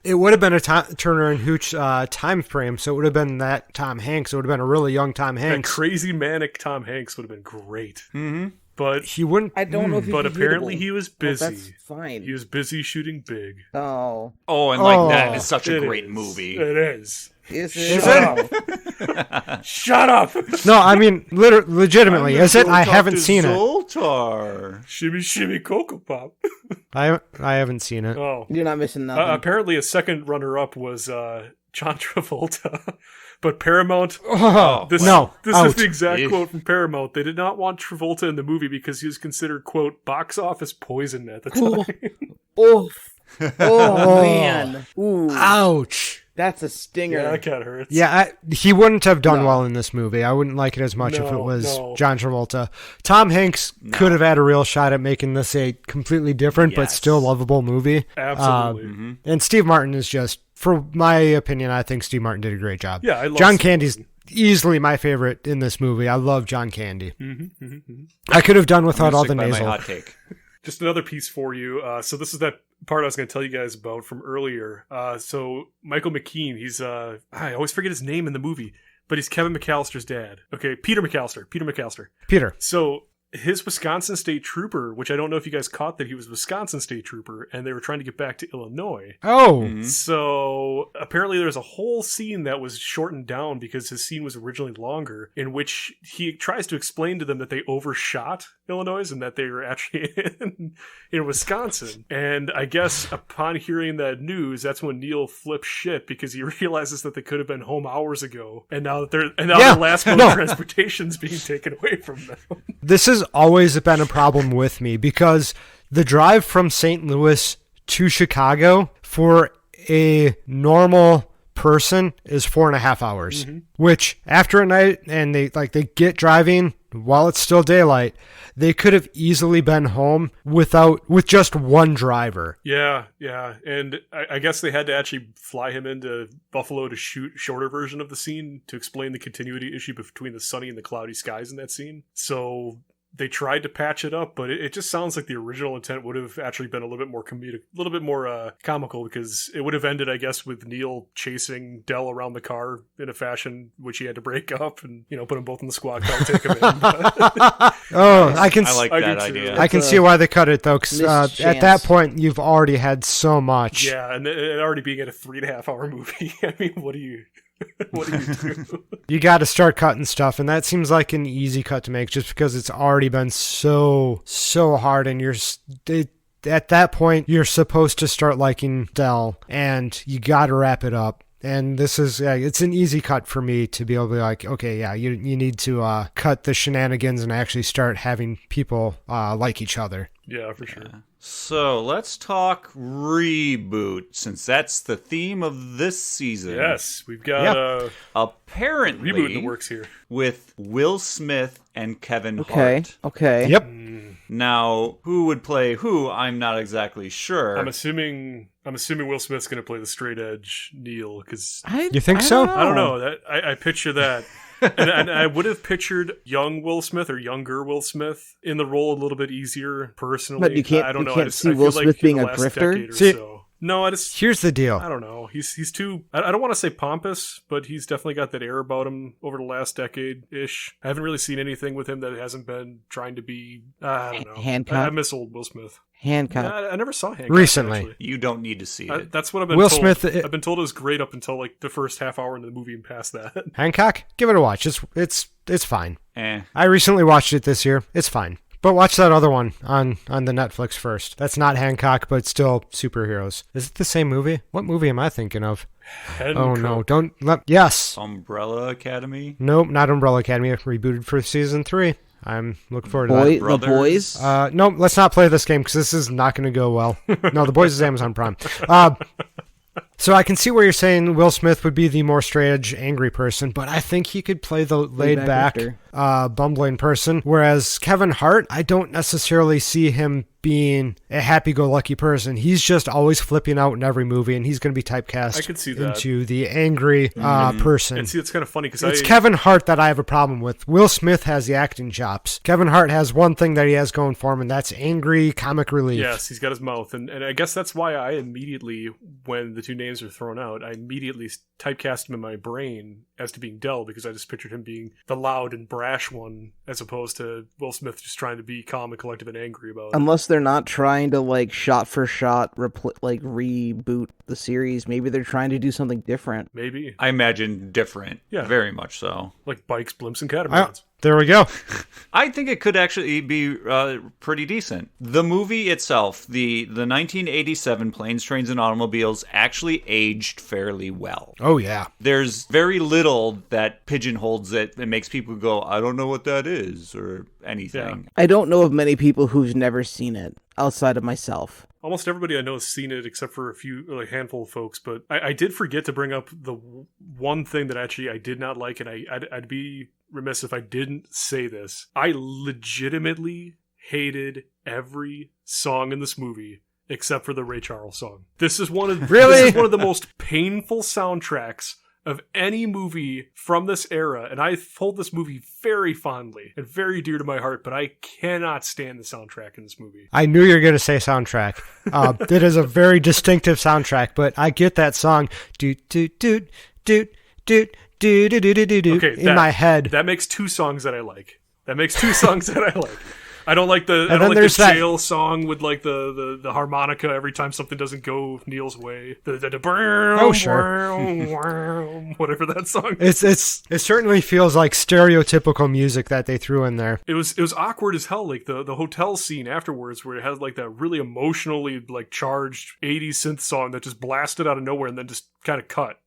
Speaker 3: It would have been a Turner and Hooch time frame, so it would have been that Tom Hanks. It would have been a really young Tom
Speaker 4: That
Speaker 3: Hanks.
Speaker 4: crazy manic Tom Hanks would have been great.
Speaker 1: Mm-hmm.
Speaker 4: But
Speaker 3: He wouldn't...
Speaker 2: I don't know if he's
Speaker 4: but apparently
Speaker 2: hateable.
Speaker 4: he was
Speaker 2: Well,
Speaker 4: busy.
Speaker 2: that's fine.
Speaker 4: He was busy shooting big.
Speaker 2: Oh,
Speaker 1: Oh, and that is such a
Speaker 4: It
Speaker 1: great
Speaker 4: is.
Speaker 1: movie.
Speaker 4: It is.
Speaker 2: is
Speaker 4: Shut
Speaker 2: it?
Speaker 4: up. Shut up.
Speaker 3: No, I mean, legitimately, is it? I haven't seen it.
Speaker 1: Zoltar.
Speaker 4: Shimmy, shimmy, Cocoa Pop.
Speaker 3: I haven't seen it.
Speaker 4: Oh.
Speaker 2: You're not missing nothing.
Speaker 4: Apparently, a second runner-up was John Travolta. But Paramount...
Speaker 3: Oh,
Speaker 4: This,
Speaker 3: no.
Speaker 4: This is
Speaker 3: Ouch.
Speaker 4: the exact
Speaker 1: Eesh.
Speaker 4: quote from Paramount. They did not want Travolta in the movie because he was considered, quote, box office poison at the time.
Speaker 2: Oof. Oh, man. Ooh,
Speaker 3: Ouch.
Speaker 2: that's a stinger.
Speaker 4: Yeah, that kind of hurts.
Speaker 3: Yeah, he wouldn't have done well in this movie. I wouldn't like it as much if it
Speaker 4: No,
Speaker 3: was
Speaker 4: no.
Speaker 3: John Travolta. Tom Hanks could have had a real shot at making this a completely different but
Speaker 1: Yes.
Speaker 3: still lovable movie.
Speaker 4: Absolutely.
Speaker 3: And Steve Martin is just, for my opinion, I think Steve Martin did a great job.
Speaker 4: Yeah, I love
Speaker 3: John
Speaker 4: Steve
Speaker 3: Candy's
Speaker 4: Martin.
Speaker 3: easily my favorite in this movie. I love John Candy.
Speaker 4: Mm-hmm.
Speaker 3: I could have done without all the
Speaker 1: Stick by my
Speaker 3: nasal.
Speaker 1: hot take.
Speaker 4: Just another piece for you. So this is that part I was going to tell you guys about from earlier. So Michael McKean, he's I always forget his name in the movie, but he's Kevin McAllister's dad. Okay, Peter McAllister.
Speaker 3: Peter.
Speaker 4: So his Wisconsin State Trooper, which I don't know if you guys caught that he was Wisconsin State Trooper, and they were trying to get back to Illinois.
Speaker 3: Oh,
Speaker 4: So apparently there's a whole scene that was shortened down because his scene was originally longer, in which he tries to explain to them that they overshot Illinois and that they were actually in Wisconsin. And I guess upon hearing that news, that's when Neil flips shit because he realizes that they could have been home hours ago, and now
Speaker 3: Yeah,
Speaker 4: their last mode
Speaker 3: no.
Speaker 4: of transportation's being taken away from them.
Speaker 3: this is has always been a problem with me because the drive from St. Louis to Chicago for a normal person is 4.5 hours, which after a night and they get driving while it's still daylight, they could have easily been home with just one driver.
Speaker 4: Yeah. And I guess they had to actually fly him into Buffalo to shoot a shorter version of the scene to explain the continuity issue between the sunny and the cloudy skies in that scene. So they tried to patch it up, but it just sounds like the original intent would have actually been a little bit more comedic, a little bit more comical, because it would have ended, I guess, with Neil chasing Del around the car in a fashion which he had to break up and, put them both in the squad car, take him in.
Speaker 3: I
Speaker 1: like that idea.
Speaker 3: I can see why they cut it, though, because at that point, you've already had so much.
Speaker 4: Yeah, and it already being at a 3.5 hour movie. I mean, what do you do?
Speaker 3: You got to start cutting stuff, and that seems like an easy cut to make just because it's already been so hard, and at that point you're supposed to start liking Del, and you got to wrap it up. And this is it's an easy cut for me to be able to be like, okay, yeah, you need to cut the shenanigans and actually start having people like each other.
Speaker 4: Yeah, for sure.
Speaker 1: So let's talk reboot, since that's the theme of this season.
Speaker 4: Yes, we've got
Speaker 1: apparently
Speaker 4: reboot in the works here
Speaker 1: with Will Smith and Kevin Hart.
Speaker 2: Okay.
Speaker 3: Yep.
Speaker 1: Now, who would play who? I'm not exactly sure.
Speaker 4: I'm assuming Will Smith's going to play the straight edge Neil, because
Speaker 3: You think so?
Speaker 4: I don't know. I picture that. and I would have pictured young Will Smith or younger Will Smith in the role a little bit easier, personally.
Speaker 2: But you can't,
Speaker 4: I don't know.
Speaker 2: can't see Will Smith being a grifter?
Speaker 4: No,
Speaker 3: here's the deal.
Speaker 4: I don't know. He's too. I don't want to say pompous, but he's definitely got that air about him over the last decade-ish. I haven't really seen anything with him that hasn't been trying to be. I don't know.
Speaker 2: Hancock.
Speaker 4: I miss old Will Smith.
Speaker 2: Hancock.
Speaker 4: I never saw Hancock
Speaker 3: Recently.
Speaker 4: actually.
Speaker 1: You don't need to see it.
Speaker 4: That's what I've been
Speaker 3: Will
Speaker 4: told.
Speaker 3: Smith.
Speaker 4: I've been told it was great up until like the first half hour in the movie and past that.
Speaker 3: Hancock, give it a watch. It's fine.
Speaker 1: Eh.
Speaker 3: I recently watched it this year. It's fine. But watch that other one on the Netflix first. That's not Hancock, but still superheroes. Is it the same movie? What movie am I thinking of? Oh no! Don't let. Yes.
Speaker 1: Umbrella Academy.
Speaker 3: Nope, not Umbrella Academy. Rebooted for season 3. I'm looking forward to that.
Speaker 2: The Boys?
Speaker 3: No, let's not play this game because this is not going to go well. No, The Boys is Amazon Prime. So I can see where you're saying Will Smith would be the more straight-edge, angry person, but I think he could play the laid-back, bumbling person, whereas Kevin Hart, I don't necessarily see him being a happy-go-lucky person. He's just always flipping out in every movie, and he's going to be typecast
Speaker 4: I could see that.
Speaker 3: into the angry person.
Speaker 4: And see, it's kind of funny because
Speaker 3: It's Kevin Hart that I have a problem with. Will Smith has the acting chops. Kevin Hart has one thing that he has going for him, and that's angry comic relief.
Speaker 4: Yes, he's got his mouth. And I guess that's why I immediately, when the two names are thrown out, I immediately typecast him in my brain as to being Del, because I just pictured him being the loud and brash one, as opposed to Will Smith just trying to be calm and collective and angry about it.
Speaker 2: Unless they're not trying to, like, shot for shot, reboot the series. Maybe they're trying to do something different.
Speaker 4: Maybe.
Speaker 1: I imagine different.
Speaker 4: Yeah.
Speaker 1: Very much so.
Speaker 4: Like bikes, blimps, and catamarans.
Speaker 3: There we go.
Speaker 1: I think it could actually be pretty decent. The movie itself, the 1987 Planes, Trains, and Automobiles, actually aged fairly well.
Speaker 3: Oh, yeah.
Speaker 1: There's very little that pigeonholes it and makes people go, I don't know what that is, or anything.
Speaker 2: I don't know of many people who've never seen it, outside of myself.
Speaker 4: Almost everybody I know has seen it, except for a handful of folks. But I did forget to bring up the one thing that actually I did not like, and I'd be remiss if I didn't say this. I legitimately hated every song in this movie except for the Ray Charles song. This is one of This is one of the most painful soundtracks of any movie from this era, and I hold this movie very fondly and very dear to my heart, but I cannot stand the soundtrack in this movie.
Speaker 3: I knew you were going to say soundtrack. It is a very distinctive soundtrack, but I get that song doot doot doot doot doot doot doot doot doot doot in my head.
Speaker 4: That makes two songs that I like. I don't like the jail song with like the harmonica every time something doesn't go Neil's way. Whatever that song is.
Speaker 3: It certainly feels like stereotypical music that they threw in there.
Speaker 4: It was awkward as hell, like the hotel scene afterwards where it had like that really emotionally like charged 80s synth song that just blasted out of nowhere and then just kind of cut.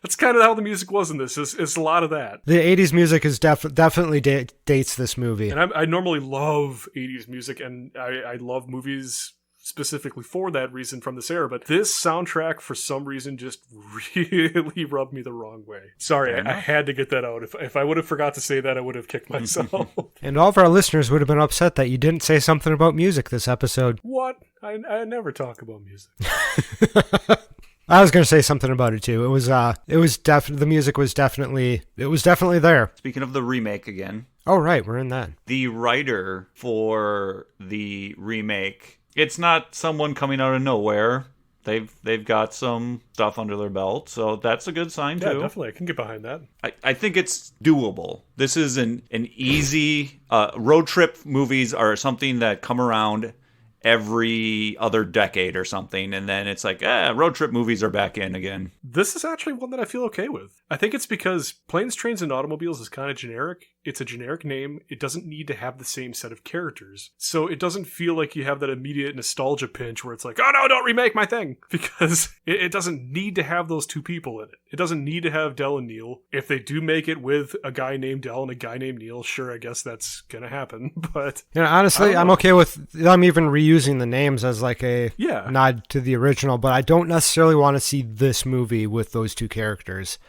Speaker 4: That's kind of how the music was in this. It's a lot of that.
Speaker 3: The 80s music is definitely dates this movie.
Speaker 4: And I normally love 80s music, and I love movies specifically for that reason from this era, but this soundtrack for some reason just really rubbed me the wrong way. Sorry, I had to get that out. If I would have forgot to say that, I would have kicked myself.
Speaker 3: And all of our listeners would have been upset that you didn't say something about music this episode.
Speaker 4: What? I never talk about music.
Speaker 3: I was going to say something about it too. The music was definitely there.
Speaker 1: Speaking of the remake again.
Speaker 3: Oh, right. We're in that.
Speaker 1: The writer for the remake, it's not someone coming out of nowhere. They've got some stuff under their belt, so that's a good sign too.
Speaker 4: Yeah, definitely. I can get behind that.
Speaker 1: I think it's doable. This is an easy road trip movies are something that come around every other decade or something, and then it's like, road trip movies are back in again.
Speaker 4: This is actually one that I feel okay with. I think it's because Planes, Trains, and Automobiles is kind of generic. It's a generic name. It doesn't need to have the same set of characters. So it doesn't feel like you have that immediate nostalgia pinch where it's like, oh no, don't remake my thing. Because it doesn't need to have those two people in it. It doesn't need to have Del and Neil. If they do make it with a guy named Del and a guy named Neil, sure, I guess that's gonna happen. But
Speaker 3: honestly, I'm okay with them even reusing the names as like a nod to the original, but I don't necessarily want to see this movie with those two characters.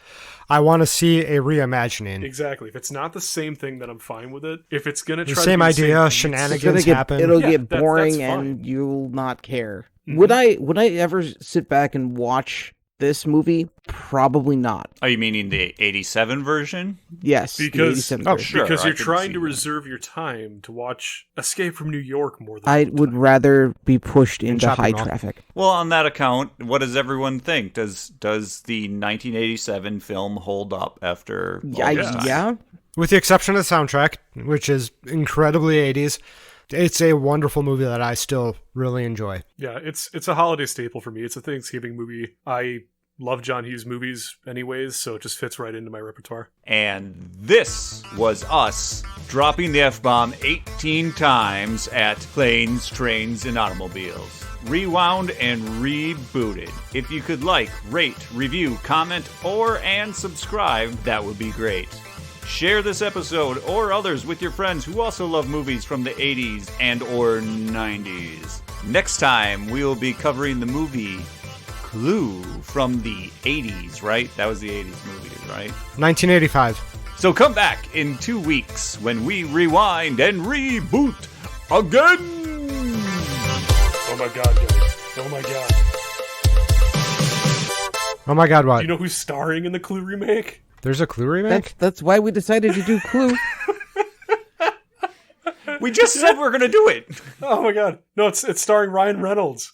Speaker 3: I want to see a reimagining.
Speaker 4: Exactly. If it's not the same thing, then I'm fine with it. If it's going to try
Speaker 3: the same
Speaker 4: to be
Speaker 3: idea,
Speaker 4: the
Speaker 3: shenanigans happen.
Speaker 2: It'll get boring,
Speaker 4: that's
Speaker 2: and you'll not care.
Speaker 4: Mm-hmm.
Speaker 2: Would I ever sit back and watch this movie? Probably not.
Speaker 1: Are you meaning the 87 version?
Speaker 2: Yes,
Speaker 4: because
Speaker 2: the 87 version.
Speaker 1: Sure,
Speaker 4: because
Speaker 1: I
Speaker 4: you're
Speaker 1: can
Speaker 4: trying
Speaker 1: see
Speaker 4: to
Speaker 1: that.
Speaker 4: reserve your time to watch Escape from New York more than
Speaker 2: I would rather be pushed into
Speaker 3: Chopping
Speaker 2: high
Speaker 3: Mall.
Speaker 2: traffic.
Speaker 1: Well, on that account, what does everyone think? Does the 1987 film hold up after all this time?
Speaker 2: Yeah.
Speaker 3: With the exception of the soundtrack, which is incredibly 80s, it's a wonderful movie that I still really enjoy.
Speaker 4: Yeah, it's a holiday staple for me. It's a Thanksgiving movie. I love John Hughes movies anyways, so it just fits right into my repertoire.
Speaker 1: And this was us dropping the F-bomb 18 times at Planes, Trains, and Automobiles. Rewound and rebooted. If you could like, rate, review, comment, and subscribe, that would be great. Share this episode or others with your friends who also love movies from the 80s and or 90s. Next time, we will be covering the movie Clue from the 80s, right? That was the 80s movie, right?
Speaker 3: 1985.
Speaker 1: So come back in 2 weeks when we rewind and reboot again!
Speaker 4: Oh my god, guys. Oh my god.
Speaker 3: Oh my god, what?
Speaker 4: Do you know who's starring in the Clue remake?
Speaker 3: There's a Clue remake?
Speaker 2: That's why we decided to do Clue.
Speaker 1: We just said we're gonna do it!
Speaker 4: Oh my god. No, it's starring Ryan Reynolds.